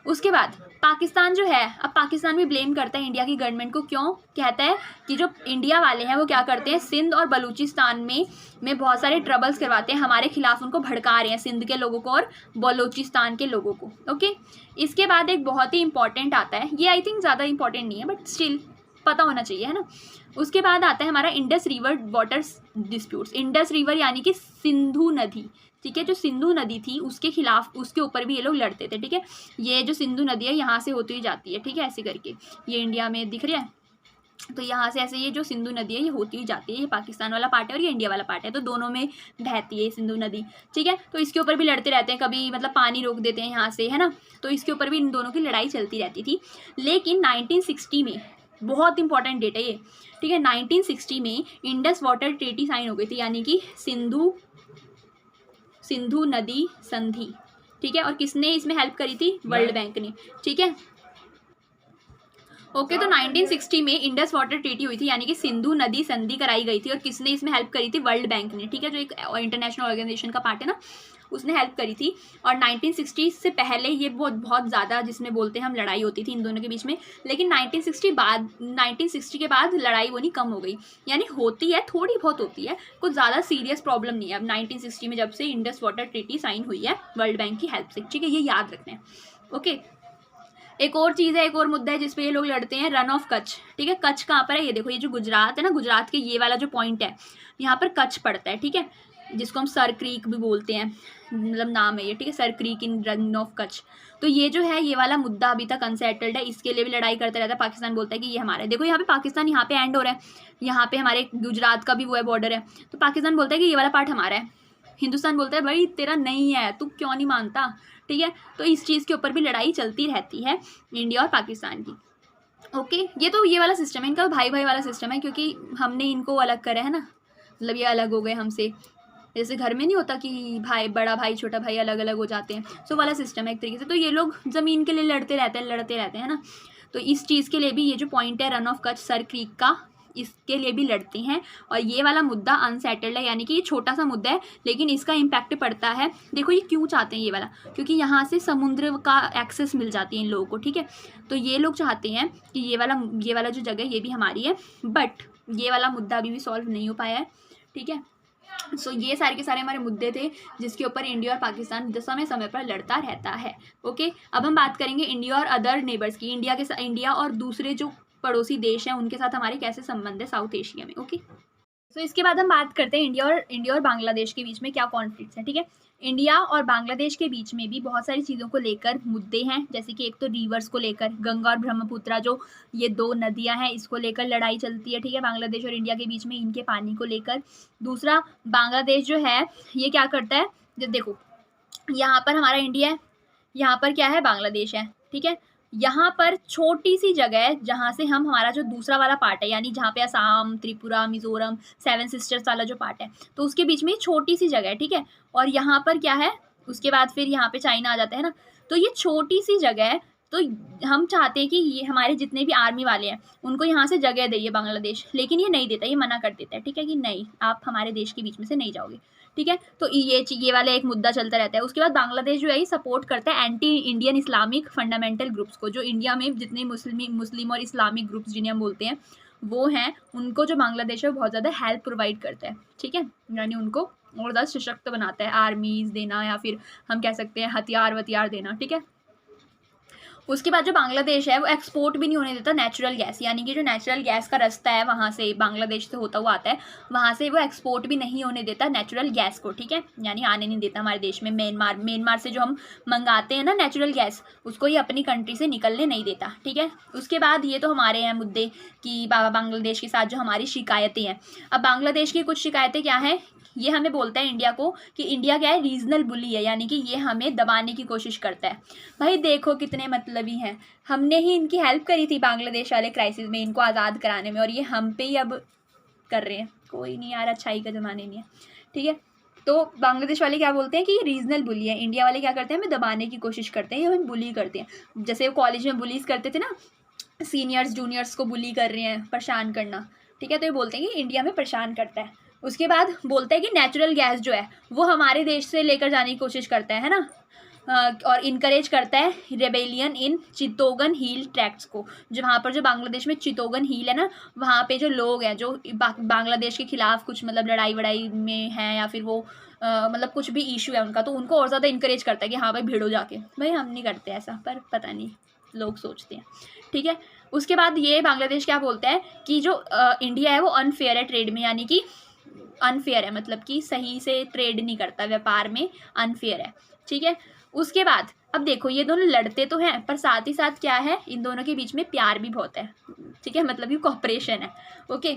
A: उसके बाद पाकिस्तान जो है, अब पाकिस्तान भी ब्लेम करता है इंडिया की गवर्नमेंट को, क्यों, कहता है कि जो इंडिया वाले हैं वो क्या करते हैं, सिंध और बलूचिस्तान में बहुत सारे ट्रबल्स करवाते हैं, हमारे खिलाफ उनको भड़का रहे हैं, सिंध के लोगों को और बलूचिस्तान के लोगों को, ओके। इसके बाद एक बहुत ही इंपॉर्टेंट आता है, ये आई थिंक ज़्यादा इंपॉर्टेंट नहीं है बट स्टिल पता होना चाहिए, है ना। उसके बाद आता है हमारा Indus river water disputes. Indus river यानी कि सिंधु नदी, ठीक है, जो सिंधु नदी थी उसके खिलाफ, उसके ऊपर भी ये लोग लड़ते थे, ठीक है। ये जो सिंधु नदी है यहाँ से होती हुई जाती है, ठीक है, ऐसे करके ये इंडिया में दिख रहा है, तो यहाँ से ऐसे ये जो सिंधु नदी है ये होती हुई जाती है, ये पाकिस्तान वाला पार्ट है और ये इंडिया वाला पार्ट है, तो दोनों में बहती है सिंधु नदी, ठीक है। तो इसके ऊपर भी लड़ते रहते हैं, कभी मतलब पानी रोक देते हैं यहाँ से, है ना, तो इसके ऊपर भी इन दोनों की लड़ाई चलती रहती थी। लेकिन 1960 में, बहुत इंपॉर्टेंट डेट है ये, ठीक है, 1960 में इंडस वाटर ट्रीटी साइन हो गई थी, यानी कि सिंधु नदी संधि, ठीक है। और किसने इसमें हेल्प करी थी? वर्ल्ड बैंक ने, ठीक है। ओके, तो 1960 में इंडस वाटर ट्रीटी हुई थी, यानी कि सिंधु नदी संधि कराई गई थी, और किसने इसमें हेल्प करी थी? वर्ल्ड बैंक ने, ठीक है, जो एक इंटरनेशनल ऑर्गेनाइजेशन का पार्ट है ना, उसने हेल्प करी थी। और 1960 से पहले ये बहुत ज़्यादा, जिसमें बोलते हैं हम, लड़ाई होती थी इन दोनों के बीच में, लेकिन 1960 के बाद लड़ाई वो नहीं कम हो गई, यानी होती है, थोड़ी बहुत होती है, कुछ ज़्यादा सीरियस प्रॉब्लम नहीं है अब 1960 में, जब से इंडस वाटर ट्रीटी साइन हुई है वर्ल्ड बैंक की हेल्प से, ठीक है, ये याद रखना है। ओके, एक और चीज़ है, एक और मुद्दा है जिस पे ये लोग लड़ते हैं, रन ऑफ कच्छ, ठीक है। कच्छ कहाँ पर है? ये देखो, ये जो गुजरात है ना, गुजरात के ये वाला जो पॉइंट है, यहाँ पर कच्छ पड़ता है, ठीक है, जिसको हम सर क्रीक भी बोलते हैं, मतलब नाम है ये, ठीक है, sir creek in run of Kutch. तो ये जो है, ये वाला मुद्दा अभी तक अनसेटल्ड है, इसके लिए भी लड़ाई करते रहता है। पाकिस्तान बोलता है कि ये हमारा है, देखो यहाँ पे पाकिस्तान यहाँ पे एंड हो रहा है, यहाँ पे हमारे गुजरात का भी वो है, बॉर्डर है, तो पाकिस्तान बोलता है कि ये वाला पार्ट हमारा है, हिंदुस्तान बोलता है भाई तेरा नहीं है, तू क्यों नहीं मानता, ठीक है। तो इस चीज़ के ऊपर भी लड़ाई चलती रहती है इंडिया और पाकिस्तान की। ओके, ये तो ये वाला सिस्टम है इनका, भाई भाई वाला सिस्टम है, क्योंकि हमने इनको अलग करा है ना, मतलब ये अलग हो गए हमसे, जैसे घर में नहीं होता कि भाई, बड़ा भाई छोटा भाई अलग अलग हो जाते हैं, सो वाला सिस्टम है एक तरीके से। तो ये लोग ज़मीन के लिए लड़ते रहते हैं ना। तो इस चीज़ के लिए भी ये जो पॉइंट है run of Kutch sir creek का, इसके लिए भी लड़ते हैं। और ये वाला मुद्दा अनसेटल्ड है, यानी कि ये छोटा सा मुद्दा है, लेकिन इसका इम्पैक्ट पड़ता है। देखो ये क्यों चाहते हैं ये वाला, क्योंकि यहाँ से समुद्र का एक्सेस मिल जाती है इन लोगों को, ठीक है। तो ये लोग चाहते हैं कि ये वाला जो जगह ये भी हमारी है, बट ये वाला मुद्दा अभी भी सॉल्व नहीं हो पाया है, ठीक है। सो ये सारे के सारे हमारे मुद्दे थे जिसके ऊपर इंडिया और पाकिस्तान समय समय पर लड़ता रहता है। ओके, अब हम बात करेंगे इंडिया और अदर नेबर्स की, इंडिया और दूसरे जो पड़ोसी देश हैं उनके साथ हमारे कैसे संबंध है साउथ एशिया में। ओके, तो इसके बाद हम बात करते हैं इंडिया और बांग्लादेश के बीच में क्या कॉन्फ्लिक्ट्स हैं, ठीक है। इंडिया और बांग्लादेश के बीच में भी बहुत सारी चीज़ों को लेकर मुद्दे हैं, जैसे कि एक तो रिवर्स को लेकर, गंगा और ब्रह्मपुत्रा जो ये दो नदियां हैं, इसको लेकर लड़ाई चलती है, ठीक है, बांग्लादेश और इंडिया के बीच में, इनके पानी को लेकर। दूसरा, बांग्लादेश जो है ये क्या करता है, जब देखो यहाँ पर हमारा इंडिया है, यहाँ पर क्या है, बांग्लादेश है, ठीक है। यहाँ पर छोटी सी जगह है जहाँ से हमारा जो दूसरा वाला पार्ट है, यानी जहाँ पे असम, त्रिपुरा, मिजोरम, 7 सिस्टर्स वाला जो पार्ट है, तो उसके बीच में छोटी सी जगह है, ठीक है। और यहाँ पर क्या है, उसके बाद फिर यहाँ पे चाइना आ जाता है ना, तो ये छोटी सी जगह है। तो हम चाहते हैं कि ये हमारे जितने भी आर्मी वाले हैं उनको यहाँ से जगह दे बांग्लादेश, लेकिन ये नहीं देता, ये मना कर देता है, ठीक है, कि नहीं, आप हमारे देश के बीच में से नहीं जाओगे, ठीक है। तो ये वाला एक मुद्दा चलता रहता है। उसके बाद बांग्लादेश जो है ये सपोर्ट करता है anti Indian Islamic fundamental groups को, जो इंडिया में जितने मुस्लिम और इस्लामिक ग्रुप्स जिन्हें हम बोलते हैं वो हैं, उनको जो बांग्लादेश है बहुत ज़्यादा हेल्प प्रोवाइड करता है, ठीक है, यानी उनको और ज़्यादा सशक्त बनाता है, आर्मीज़ देना या फिर हम कह सकते हैं हथियार देना, ठीक है। उसके बाद जो बांग्लादेश है वो एक्सपोर्ट भी नहीं होने देता नेचुरल गैस, यानी कि जो नेचुरल गैस का रास्ता है वहाँ से बांग्लादेश से होता हुआ आता है, वहाँ से वो एक्सपोर्ट भी नहीं होने देता नेचुरल गैस को, ठीक है, यानी आने नहीं देता हमारे देश में। म्यांमार से जो हम मंगाते हैं ना नेचुरल गैस, उसको ये अपनी कंट्री से निकलने नहीं देता, ठीक है। उसके बाद ये तो हमारे हैं मुद्दे कि बांग्लादेश के साथ जो हमारी शिकायतें हैं। अब बांग्लादेश की कुछ शिकायतें क्या हैं, ये हमें बोलता है इंडिया को कि इंडिया क्या है, रीजनल बुली है, यानी कि ये हमें दबाने की कोशिश करता है। भाई देखो कितने मतलबी हैं, हमने ही इनकी हेल्प करी थी बांग्लादेश वाले क्राइसिस में, इनको आज़ाद कराने में, और ये हम पे ही अब कर रहे हैं। कोई नहीं यार, अच्छाई का ज़माने नहीं है, ठीक है। तो बांग्लादेश वाले क्या बोलते हैं कि ये रीजनल बुली है, इंडिया वाले क्या करते हैं, हमें दबाने की कोशिश करते हैं, हमें बुली करते हैं। जैसे वो कॉलेज में बुलीज करते थे ना, सीनियर्स जूनियर्स को बुली कर रहे हैं, परेशान करना, ठीक है। तो ये बोलते हैं कि इंडिया में परेशान करता है। उसके बाद बोलता है कि नेचुरल गैस जो है वो हमारे देश से लेकर जाने की कोशिश करता है ना, और इनकरेज करता है रेबेलियन इन चित्तोगन हिल ट्रैक्ट्स को, जो वहाँ पर जो बांग्लादेश में चित्तोगन हिल है ना, वहाँ पे जो लोग हैं जो बांग्लादेश के खिलाफ कुछ मतलब लड़ाई वड़ाई में हैं या फिर वो मतलब कुछ भी इशू है उनका, तो उनको और ज़्यादा इनकरेज करता है कि हाँ भाई भिड़ो जाके। भाई हम नहीं करते ऐसा, पर पता नहीं लोग सोचते हैं, ठीक है। उसके बाद ये बांग्लादेश क्या बोलता है कि जो इंडिया है वो अनफेयर है ट्रेड में, यानी कि अनफेयर है, मतलब कि सही से ट्रेड नहीं करता, व्यापार में अनफेयर है, ठीक है। उसके बाद अब देखो ये दोनों लड़ते तो हैं, पर साथ ही साथ क्या है, इन दोनों के बीच में प्यार भी बहुत है, ठीक है, मतलब ये कॉपरेशन है, ओके।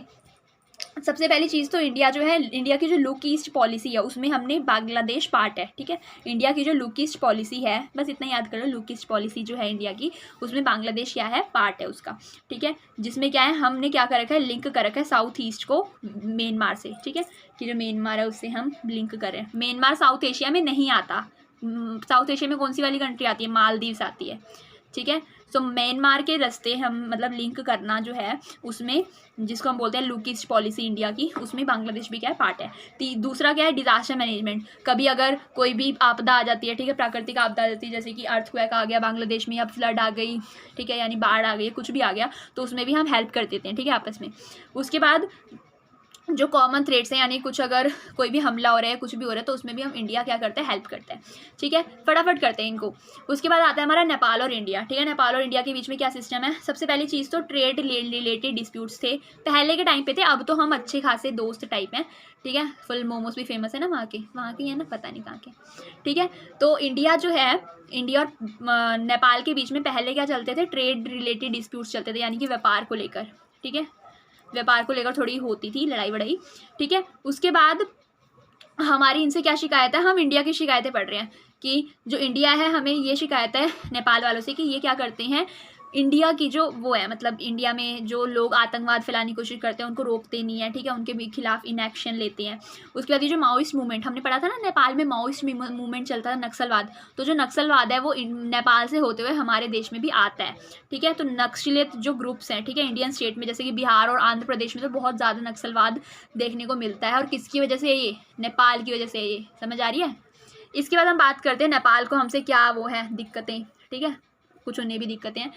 A: सबसे पहली चीज़ तो इंडिया जो है, इंडिया की जो लुक ईस्ट पॉलिसी है उसमें हमने बांग्लादेश पार्ट है, ठीक है। इंडिया की जो लुक ईस्ट पॉलिसी है, बस इतना याद कर लो, लुक ईस्ट पॉलिसी जो है इंडिया की, उसमें बांग्लादेश क्या है, पार्ट है उसका, ठीक है। जिसमें क्या है, हमने क्या कर रखा है, लिंक कर रखा है साउथ ईस्ट को म्यांमार से, ठीक है, कि जो म्यांमार है उससे हम लिंक करें। म्यांमार साउथ एशिया में नहीं आता, साउथ एशिया में कौन सी वाली कंट्री आती है, मालदीव्स आती है, ठीक है। सो म्यांमार के रास्ते हम मतलब लिंक करना जो है उसमें, जिसको हम बोलते हैं लुक ईस्ट पॉलिसी इंडिया की, उसमें बांग्लादेश भी क्या है, पार्ट है। दूसरा क्या है, डिजास्टर मैनेजमेंट। कभी अगर कोई भी आपदा आ जाती है, ठीक है, प्राकृतिक आपदा आ जाती है, जैसे कि अर्थक्वेक आ गया बांग्लादेश में, या फ्लड आ गई, ठीक है, यानी बाढ़ आ गई, कुछ भी आ गया, तो उसमें भी हम हेल्प कर देते हैं, ठीक है, आपस में। उसके बाद जो कॉमन थ्रेड्स हैं, यानी कुछ अगर कोई भी हमला हो रहा है, कुछ भी हो रहा है, तो उसमें भी हम इंडिया क्या करते हैं, हेल्प करते हैं, ठीक है, फटाफट करते हैं इनको। उसके बाद आता है हमारा नेपाल और इंडिया, ठीक है। नेपाल और इंडिया के बीच में क्या सिस्टम है, सबसे पहली चीज़ तो ट्रेड रिलेटेड डिस्प्यूट्स थे, पहले के टाइम पे थे, अब तो हम अच्छे खासे दोस्त टाइप हैं, ठीक है। फुल मोमोज भी फेमस है ना वहाँ के है ना, पता नहीं कहाँ के, ठीक है। तो इंडिया जो है, इंडिया और नेपाल के बीच में पहले क्या चलते थे, ट्रेड रिलेटेड डिस्प्यूट्स चलते थे, यानी कि व्यापार को लेकर, ठीक है, व्यापार को लेकर थोड़ी होती थी लड़ाई वड़ाई, ठीक है। उसके बाद हमारी इनसे क्या शिकायत है, हम इंडिया की शिकायतें पढ़ रहे हैं कि जो इंडिया है, हमें ये शिकायत है नेपाल वालों से कि ये क्या करते हैं, इंडिया की जो वो है, मतलब इंडिया में जो लोग आतंकवाद फैलाने की कोशिश करते हैं उनको रोकते नहीं है, ठीक है, उनके भी खिलाफ इनएक्शन लेते हैं। उसके बाद ये जो माओइस्ट मूवमेंट हमने पढ़ा था ना, नेपाल में माओइस्ट मूवमेंट चलता था, नक्सलवाद, तो जो नक्सलवाद है वो नेपाल से होते हुए हमारे देश में भी आता है, ठीक है। तो नक्सलियत जो ग्रुप्स हैं, ठीक है, इंडियन स्टेट में, जैसे कि बिहार और आंध्र प्रदेश में तो बहुत ज़्यादा नक्सलवाद देखने को मिलता है, और किसकी वजह से, ये नेपाल की वजह से, ये समझ आ रही है। इसके बाद हम बात करते हैं नेपाल को हमसे क्या वो है दिक्कतें, ठीक है, कुछ उन्हें भी दिक्कतें हैं,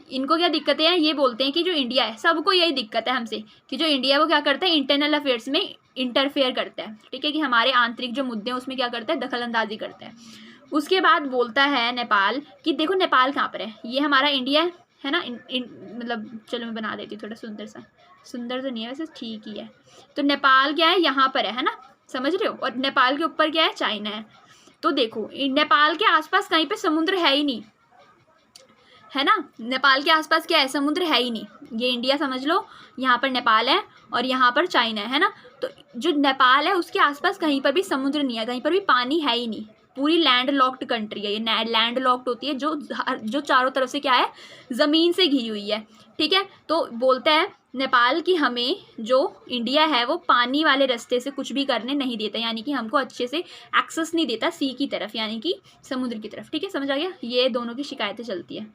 A: इनको क्या दिक्कतें हैं, ये बोलते हैं कि जो इंडिया है, सबको यही दिक्कत है हमसे कि जो इंडिया है वो क्या करता है, इंटरनल अफेयर्स में इंटरफेयर करता है, ठीक है, कि हमारे आंतरिक जो मुद्दे हैं उसमें क्या करता है, दखल अंदाजी करता है। उसके बाद बोलता है नेपाल कि देखो नेपाल कहाँ पर है, ये हमारा इंडिया है ना, मतलब चलो मैं बना देती हूँ थोड़ा सुंदर सा, सुंदर तो नहीं है वैसे, ठीक ही है। तो नेपाल क्या है, यहाँ पर है ना, समझ रहे हो, और नेपाल के ऊपर क्या है, चाइना है। तो देखो नेपाल के आसपास कहीं पे समुद्र है ही नहीं, है ना, नेपाल के आसपास क्या है, समुद्र है ही नहीं, ये इंडिया समझ लो, यहाँ पर नेपाल है और यहाँ पर चाइना है ना। तो जो नेपाल है उसके आसपास कहीं पर भी समुद्र नहीं है, कहीं पर भी पानी है ही नहीं, पूरी लैंड लॉक्ड कंट्री है ये। लैंड लॉक्ड होती है जो चारों तरफ से क्या है, ज़मीन से घिरी हुई है, ठीक है। तो बोलता है नेपाल कि हमें जो इंडिया है वो पानी वाले रास्ते से कुछ भी करने नहीं देता, यानी कि हमको अच्छे से एक्सेस नहीं देता सी की तरफ, यानी कि समुद्र की तरफ, ठीक है, समझ आ गया। ये दोनों की शिकायतें चलती है।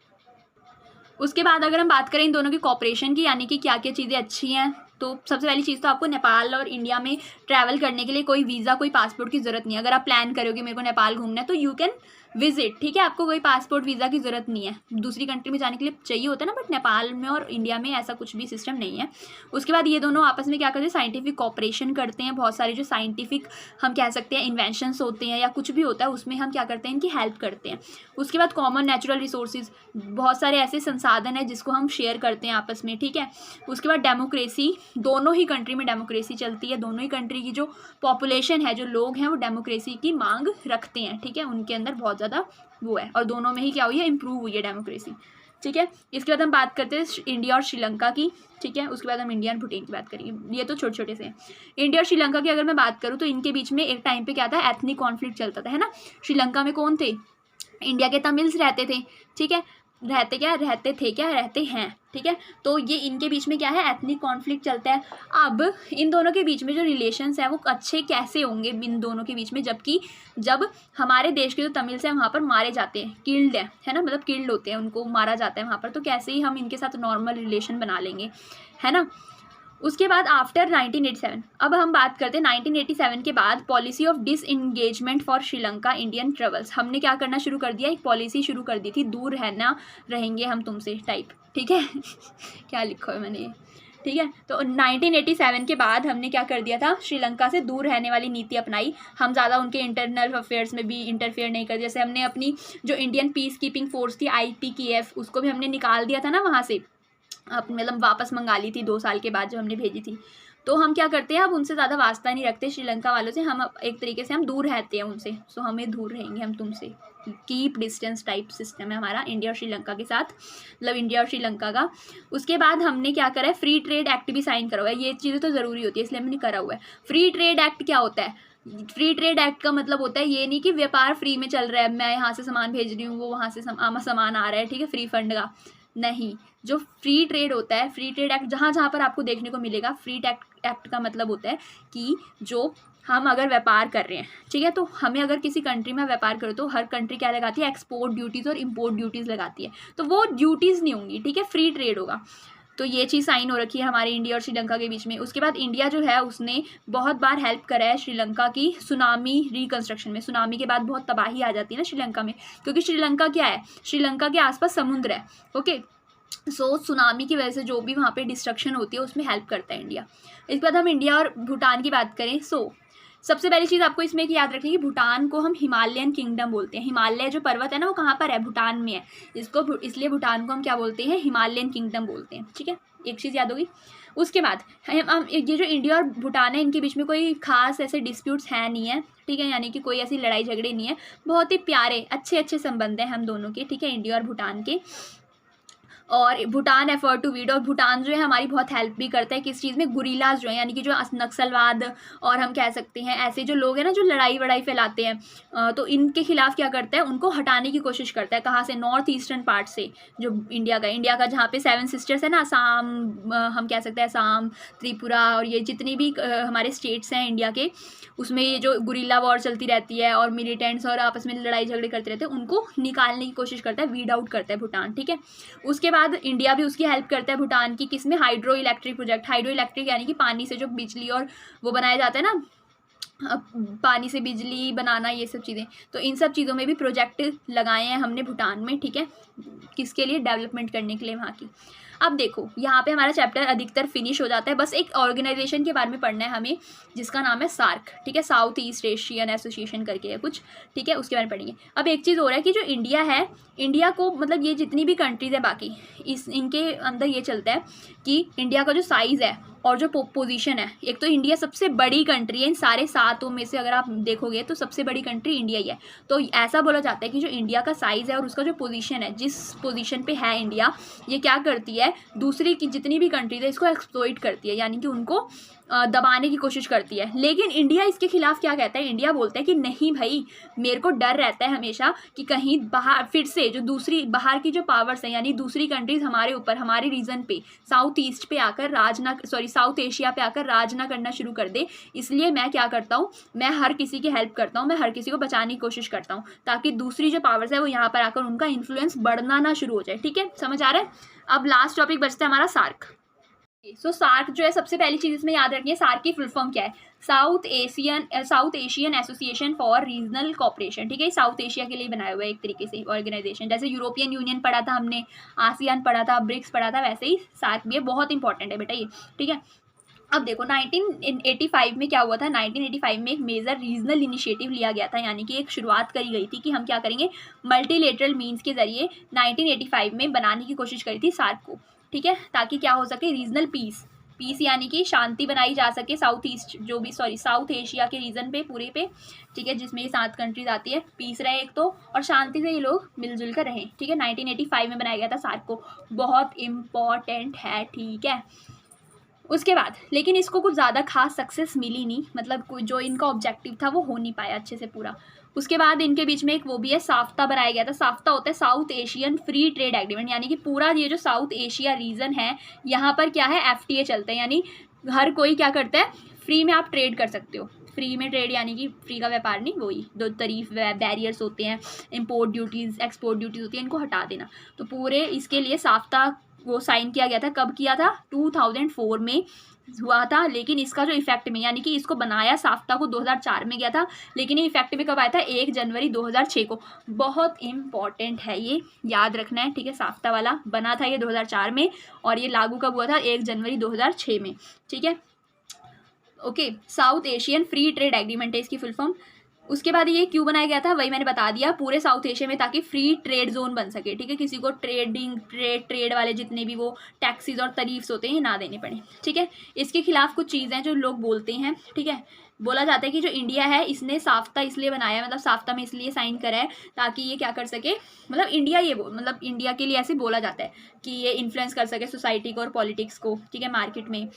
A: उसके बाद अगर हम बात करें इन दोनों की कॉपरेशन की, यानी कि क्या क्या चीज़ें अच्छी हैं, तो सबसे पहली चीज़ तो आपको नेपाल और इंडिया में ट्रैवल करने के लिए कोई वीज़ा कोई पासपोर्ट की ज़रूरत नहीं है। अगर आप प्लान करोगे मेरे को नेपाल घूमना है तो यू कैन विजिट, ठीक है, आपको कोई पासपोर्ट वीज़ा की ज़रूरत नहीं है। दूसरी कंट्री में जाने के लिए चाहिए होता है ना, बट नेपाल में और इंडिया में ऐसा कुछ भी सिस्टम नहीं है। उसके बाद ये दोनों आपस में क्या करते हैं, साइंटिफिक कॉपरेशन करते हैं। बहुत सारे जो साइंटिफिक हम कह सकते हैं इन्वेंशंस होते हैं या कुछ भी होता है उसमें हम क्या करते हैं, इनकी हेल्प करते हैं। उसके बाद कॉमन नेचुरल रिसोर्सेज, बहुत सारे ऐसे संसाधन हैं जिसको हम शेयर करते हैं आपस में, ठीक है। उसके बाद डेमोक्रेसी, दोनों ही कंट्री में डेमोक्रेसी चलती है, दोनों ही कंट्री की जो पॉपुलेशन है, जो लोग हैं, वो डेमोक्रेसी की मांग रखते हैं, ठीक है, उनके अंदर बहुत ज़्यादा वो है, और दोनों में ही क्या हुई है, इंप्रूव हुई है डेमोक्रेसी, ठीक है। इसके बाद हम बात करते हैं इंडिया और श्रीलंका की, ठीक है। उसके बाद हम इंडिया और भूटान की बात करेंगे, ये तो छोटे छोटे से हैं। इंडिया और श्रीलंका की अगर मैं बात करूँ तो इनके बीच में एक टाइम पे क्या था, एथनिक कॉन्फ्लिक्ट चलता था, है ना। श्रीलंका में कौन थे, इंडिया के तमिल्स रहते थे, ठीक है, रहते हैं, ठीक है। तो ये इनके बीच में क्या है, एथनिक कॉन्फ्लिक्ट चलता है। अब इन दोनों के बीच में जो रिलेशंस है वो अच्छे कैसे होंगे इन दोनों के बीच में, जब हमारे देश के जो तमिल्स हैं वहाँ पर मारे जाते हैं, किल्ड है ना, मतलब किल्ड होते हैं, उनको मारा जाता है वहाँ पर, तो कैसे ही हम इनके साथ नॉर्मल रिलेशन बना लेंगे, है ना। उसके बाद आफ्टर 1987, अब हम बात करते हैं 1987 के बाद policy of disengagement for Sri Lanka Indian travels. हमने क्या करना शुरू कर दिया, एक पॉलिसी शुरू कर दी थी, दूर रहना रहेंगे हम तुमसे टाइप, ठीक है क्या लिखा है मैंने, ठीक है। तो 1987 के बाद हमने क्या कर दिया था, श्रीलंका से दूर रहने वाली नीति अपनाई। हम ज़्यादा उनके इंटरनल अफेयर्स में भी इंटरफेयर नहीं कर, जैसे हमने अपनी जो इंडियन पीस कीपिंग फोर्स थी IPKF, उसको भी हमने निकाल दिया था ना वहाँ से, मतलब वापस मंगा ली थी 2 साल के बाद जब हमने भेजी थी। तो हम क्या करते हैं, अब उनसे ज़्यादा वास्ता नहीं रखते श्रीलंका वालों से, हम अब एक तरीके से हम दूर रहते हैं उनसे। सो हमें दूर रहेंगे हम तुमसे, कीप डिस्टेंस टाइप सिस्टम है हमारा इंडिया और श्रीलंका के साथ, मतलब इंडिया और श्रीलंका का। उसके बाद हमने क्या करा है, फ्री ट्रेड एक्ट भी साइन करा हुआ है। ये चीज़ें तो ज़रूरी होती है इसलिए हमने करा हुआ है। फ्री ट्रेड एक्ट क्या होता है? फ्री ट्रेड एक्ट का मतलब होता है ये नहीं कि व्यापार फ्री में चल रहा है, मैं यहाँ से सामान भेज रही हूँ, वो वहाँ से सामान आ रहा है, ठीक है, फ्री फंड का नहीं। जो फ्री ट्रेड होता है, फ्री ट्रेड एक्ट जहाँ जहाँ पर आपको देखने को मिलेगा, फ्री एक्ट का मतलब होता है कि जो हम अगर व्यापार कर रहे हैं, ठीक है, तो हमें अगर किसी कंट्री में व्यापार करो तो हर कंट्री क्या लगाती है, एक्सपोर्ट ड्यूटीज़ और इम्पोर्ट ड्यूटीज़ लगाती है, तो वो ड्यूटीज़ नहीं होंगी, ठीक है, फ्री ट्रेड होगा। तो ये चीज़ साइन हो रखी है हमारे इंडिया और श्रीलंका के बीच में। उसके बाद इंडिया जो है उसने बहुत बार हेल्प करा है श्रीलंका की सुनामी रिकंस्ट्रक्शन में। सुनामी के बाद बहुत तबाही आ जाती है ना श्रीलंका में, क्योंकि श्रीलंका क्या है, श्रीलंका के आसपास समुद्र है, ओके। सो सुनामी की वजह से जो भी वहाँ पे डिस्ट्रक्शन होती है उसमें हेल्प करता है इंडिया। इसके बाद हम इंडिया और भूटान की बात करें, सबसे पहली चीज़ आपको इसमें की याद रखनी है कि भूटान को हम हिमालयन किंगडम बोलते हैं। हिमालय जो पर्वत है ना वो कहाँ पर है, भूटान में है, इसलिए भूटान को हम क्या बोलते हैं, हिमालयन किंगडम बोलते हैं, ठीक है, एक चीज़ याद होगी। उसके बाद हम ये जो इंडिया और भूटान है इनके बीच में कोई खास ऐसे डिस्प्यूट्स हैं नहीं है, ठीक है, यानी कि कोई ऐसी लड़ाई झगड़े नहीं है, बहुत ही प्यारे अच्छे संबंध हैं हम दोनों के, ठीक है, इंडिया और भूटान के। और भूटान एफर्ट टू वीड, और भूटान जो है हमारी बहुत हेल्प भी करता है किस चीज़ में, गुरीलाज जो है, यानी कि जो नक्सलवाद और हम कह सकते हैं ऐसे जो लोग हैं ना जो लड़ाई वड़ाई फैलाते हैं, तो इनके खिलाफ क्या करता है, उनको हटाने की कोशिश करता है। कहाँ से, नॉर्थ ईस्टर्न पार्ट से, जो इंडिया का जहाँ पे 7 सिस्टर्स है ना, असम, हम कह सकते हैं असम, त्रिपुरा और ये जितनी भी हमारे स्टेट्स हैं इंडिया के, उसमें ये जो गुरिल्ला वॉर चलती रहती है और मिलिटेंट्स और आपस में लड़ाई झगड़े करते रहते हैं, उनको निकालने की कोशिश करता है, वीड आउट करता है भूटान, ठीक है। उसके बाद इंडिया भी उसकी हेल्प करता है भूटान की, किसमें, hydro electric project. Hydro electric यानी कि पानी से जो बिजली और वो बनाया जाता है ना, पानी से बिजली बनाना, ये सब चीज़ें, तो इन सब चीज़ों में भी प्रोजेक्ट लगाए हैं हमने भूटान में, ठीक है, किसके लिए, डेवलपमेंट करने के लिए वहाँ की। अब देखो यहाँ पे हमारा चैप्टर अधिकतर फिनिश हो जाता है, बस एक ऑर्गेनाइजेशन के बारे में पढ़ना है हमें जिसका नाम है सार्क, ठीक है, साउथ ईस्ट एशियन एसोसिएशन करके है कुछ, ठीक है, उसके बारे में पढ़ेंगे। अब एक चीज़ हो रहा है कि जो इंडिया है, इंडिया को मतलब ये जितनी भी कंट्रीज़ है बाकी इनके अंदर ये चलता है कि इंडिया का जो साइज़ है और जो पोजीशन है, एक तो इंडिया सबसे बड़ी कंट्री है इन सारे 7 में से, अगर आप देखोगे तो सबसे बड़ी कंट्री इंडिया ही है। तो ऐसा बोला जाता है कि जो इंडिया का साइज़ है और उसका जो पोजीशन है, जिस पोजीशन पे है इंडिया, ये क्या करती है, दूसरी की जितनी भी कंट्रीज है इसको एक्सप्लॉइट करती है, यानी कि उनको दबाने की कोशिश करती है। लेकिन इंडिया इसके खिलाफ क्या कहता है, इंडिया बोलता है कि नहीं भाई, मेरे को डर रहता है हमेशा कि कहीं बाहर फिर से जो दूसरी बाहर की जो पावर्स हैं, यानी दूसरी कंट्रीज हमारे ऊपर, हमारे रीजन पे, साउथ ईस्ट पे आकर साउथ एशिया पे आकर राज ना करना शुरू कर दे। इसलिए मैं क्या करता हूँ, मैं हर किसी की हेल्प करता हूँ, मैं हर किसी को बचाने की कोशिश करता हूँ, ताकि दूसरी जो पावर्स है वो यहाँ पर आकर उनका इन्फ्लुएंस बढ़ना ना शुरू हो जाए, ठीक है, समझ आ रहा है। अब लास्ट टॉपिक बचता है हमारा सार्क। सार्क जो है, सबसे पहली चीज़ इसमें याद रखनी है, सार्क की फुल फॉर्म क्या है, south Asian association for regional cooperation, ठीक है, साउथ एशिया के लिए बनाया हुआ है एक तरीके से ऑर्गेनाइजेशन। जैसे यूरोपियन यूनियन पढ़ा था हमने, आसियान पढ़ा था, ब्रिक्स पढ़ा था, वैसे ही सार्क भी है, बहुत इंपॉर्टेंट है बेटा ये, ठीक है। अब देखो 1985 में क्या हुआ था, 1985 में एक मेजर रीजनल इनिशिएटिव लिया गया था, यानी कि एक शुरुआत करी गई थी कि हम क्या करेंगे, मल्टीलेटरल मीन्स के जरिए 1985 में बनाने की कोशिश करी थी सार्क को, ठीक है, ताकि क्या हो सके, रीजनल पीस यानी कि शांति बनाई जा सके साउथ एशिया के रीजन पे, पूरे पे, ठीक है, जिसमें ये 7 कंट्रीज आती है, पीस रहे एक तो, और शांति से ये लोग मिलजुल कर रहें, ठीक है। 1985 में बनाया गया था सार्क को, बहुत इम्पॉर्टेंट है, ठीक है। उसके बाद लेकिन इसको कुछ ज़्यादा खास सक्सेस मिली नहीं, मतलब कोई जो इनका ऑब्जेक्टिव था वो हो नहीं पाया अच्छे से पूरा। उसके बाद इनके बीच में एक वो भी है, साफ्ता बनाया गया था। साफ्ता होता है south Asian free trade agreement, यानी कि पूरा ये जो साउथ एशिया रीजन है यहाँ पर क्या है, FTA चलता है, यानी हर कोई क्या करता है, फ्री में आप ट्रेड कर सकते हो, फ्री में ट्रेड यानी कि फ्री का व्यापार नहीं, वही दो तरीफ बैरियर्स होते हैं, इम्पोर्ट ड्यूटीज़ एक्सपोर्ट ड्यूटीज़ होती है, इनको हटा देना। तो पूरे इसके लिए साफ्ता वो साइन किया गया था, कब किया था, 2004 में हुआ था। लेकिन इसका जो इफेक्ट में, यानी कि इसको बनाया साफ्ता को 2004 में गया था, लेकिन ये इफेक्ट में कब आया था, 1 जनवरी 2006 को। बहुत इंपॉर्टेंट है, ये याद रखना है, ठीक है। साफ्ता वाला बना था ये 2004 में और ये लागू कब हुआ था, 1 जनवरी 2006 में, ठीक है। Okay, south Asian free trade agreement है इसकी फुल फॉर्म। उसके बाद ये क्यों बनाया गया था वही मैंने बता दिया, पूरे साउथ एशिया में, ताकि फ्री ट्रेड जोन बन सके, ठीक है, किसी को ट्रेड वाले जितने भी वो टैक्सेस और तरीफ्स होते हैं ना देने पड़े, ठीक है। इसके खिलाफ कुछ चीज़ें जो लोग बोलते हैं, ठीक है, बोला जाता है कि जो इंडिया है इसने साफ्ता इसलिए बनाया है, मतलब साफ्ता में इसलिए साइन करा है ताकि ये क्या कर सके, मतलब इंडिया मतलब इंडिया के लिए ऐसे बोला जाता है कि ये इन्फ्लुएंस कर सके सोसाइटी को और पॉलिटिक्स को, ठीक है, मार्केट में।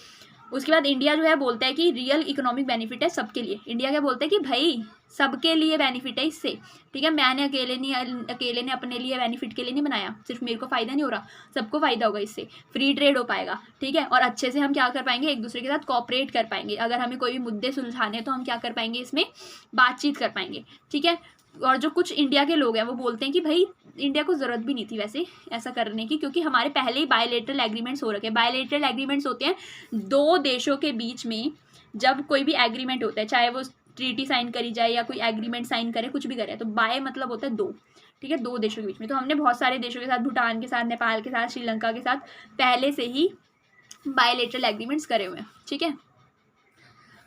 A: उसके बाद इंडिया जो है बोलता है कि रियल इकोनॉमिक बेनिफिट है सबके लिए। इंडिया क्या बोलता है कि भाई सबके लिए बेनिफिट है इससे, ठीक है, मैंने अकेले ने अपने लिए बेनिफिट के लिए नहीं बनाया, सिर्फ मेरे को फ़ायदा नहीं हो रहा, सबको फ़ायदा होगा इससे, फ्री ट्रेड हो पाएगा, ठीक है, और अच्छे से हम क्या कर पाएंगे, एक दूसरे के साथ कोऑपरेट कर पाएंगे। अगर हमें कोई भी मुद्दे सुलझाने तो हम क्या कर पाएंगे, इसमें बातचीत कर पाएंगे, ठीक है। और जो कुछ इंडिया के लोग हैं वो बोलते हैं कि भाई इंडिया को ज़रूरत भी नहीं थी वैसे ऐसा करने की, क्योंकि हमारे पहले ही बायलैटरल एग्रीमेंट्स हो रखे हैं। बायलैटरल एग्रीमेंट्स होते हैं दो देशों के बीच में, जब कोई भी एग्रीमेंट होता है, चाहे वो ट्रीटी साइन करी जाए या कोई एग्रीमेंट साइन करे, कुछ भी करे, तो बाय मतलब होता है दो, ठीक है, दो देशों के बीच में। तो हमने बहुत सारे देशों के साथ, भूटान के साथ, नेपाल के साथ, श्रीलंका के साथ पहले से ही बायलैटरल एग्रीमेंट्स करे हुए हैं, ठीक है।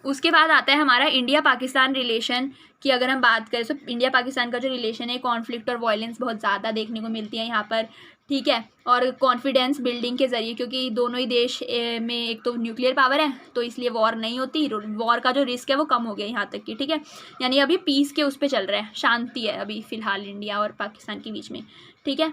A: उसके बाद आता है हमारा इंडिया पाकिस्तान रिलेशन की। अगर हम बात करें तो इंडिया पाकिस्तान का जो रिलेशन है, कॉन्फ्लिक्ट और वायलेंस बहुत ज़्यादा देखने को मिलती है यहाँ पर, ठीक है, और कॉन्फिडेंस बिल्डिंग के ज़रिए, क्योंकि दोनों ही देश में एक तो न्यूक्लियर पावर है तो इसलिए वॉर नहीं होती, वॉर का जो रिस्क है वो कम हो गया यहाँ तक कि, ठीक है, यानी अभी पीस के उस पर चल रहा है, शांति है अभी फ़िलहाल इंडिया और पाकिस्तान के बीच में, ठीक है।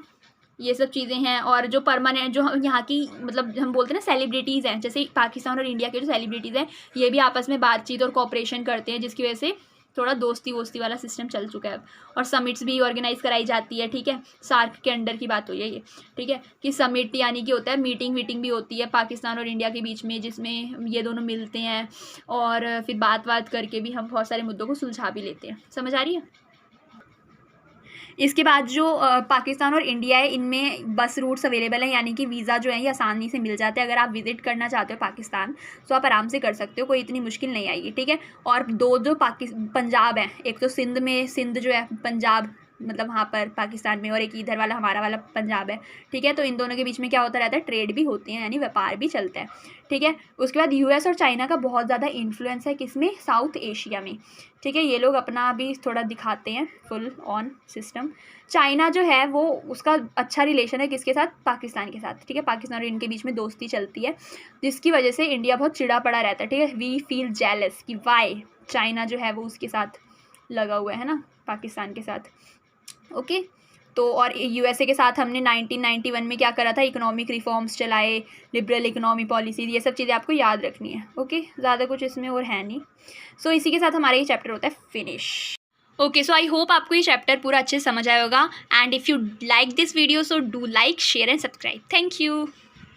A: ये सब चीज़ें हैं। और जो परमानेंट जो यहाँ की मतलब हम बोलते हैं ना सेलिब्रिटीज़ हैं, जैसे पाकिस्तान और इंडिया के जो सेलिब्रिटीज़ हैं ये भी आपस में बातचीत और कोऑपरेशन करते हैं, जिसकी वजह से थोड़ा दोस्ती वोस्ती वाला सिस्टम चल चुका है अब। और समिट्स भी ऑर्गेनाइज कराई जाती है, ठीक है, सार्क के अंडर की बात हुई है ये, ठीक है, कि समिट यानी कि होता है मीटिंग भी होती है पाकिस्तान और इंडिया के बीच में, जिसमें ये दोनों मिलते हैं और फिर बात करके भी हम बहुत सारे मुद्दों को सुलझा भी लेते हैं। समझ आ रही है। इसके बाद जो पाकिस्तान और इंडिया है इनमें बस रूट्स अवेलेबल हैं, यानी कि वीज़ा जो है ये आसानी से मिल जाते हैं। अगर आप विज़िट करना चाहते हो पाकिस्तान तो आप आराम से कर सकते हो, कोई इतनी मुश्किल नहीं आएगी, ठीक है। और दो जो पंजाब है, एक तो सिंध जो है पंजाब मतलब वहाँ पर पाकिस्तान में, और एक इधर वाला हमारा वाला पंजाब है, ठीक है। तो इन दोनों के बीच में क्या होता रहता है, ट्रेड भी होती है, यानी व्यापार भी चलता है, ठीक है। उसके बाद यूएस और चाइना का बहुत ज़्यादा इन्फ्लुएंस है किसमें, साउथ एशिया में, ठीक है। ये लोग अपना भी थोड़ा दिखाते हैं फुल ऑन सिस्टम। चाइना जो है वो उसका अच्छा रिलेशन है किसके साथ, पाकिस्तान के साथ, ठीक है, पाकिस्तान और इनके बीच में दोस्ती चलती है, जिसकी वजह से इंडिया बहुत चिड़ा पड़ा रहता है, ठीक है। वी फील जेलस कि वाई चाइना जो है वो उसके साथ लगा हुआ है ना, पाकिस्तान के साथ, ओके। तो और यूएसए के साथ हमने 1991 में क्या करा था, इकोनॉमिक रिफॉर्म्स चलाए, लिबरल इकोनॉमी पॉलिसी, ये सब चीज़ें आपको याद रखनी है, ओके। ज़्यादा कुछ इसमें और है नहीं। सो इसी के साथ हमारा ये चैप्टर होता है finish. Okay, so I hope आपको ये चैप्टर पूरा अच्छे से समझ आया होगा। And if you like this video so do like, share and subscribe. Thank you.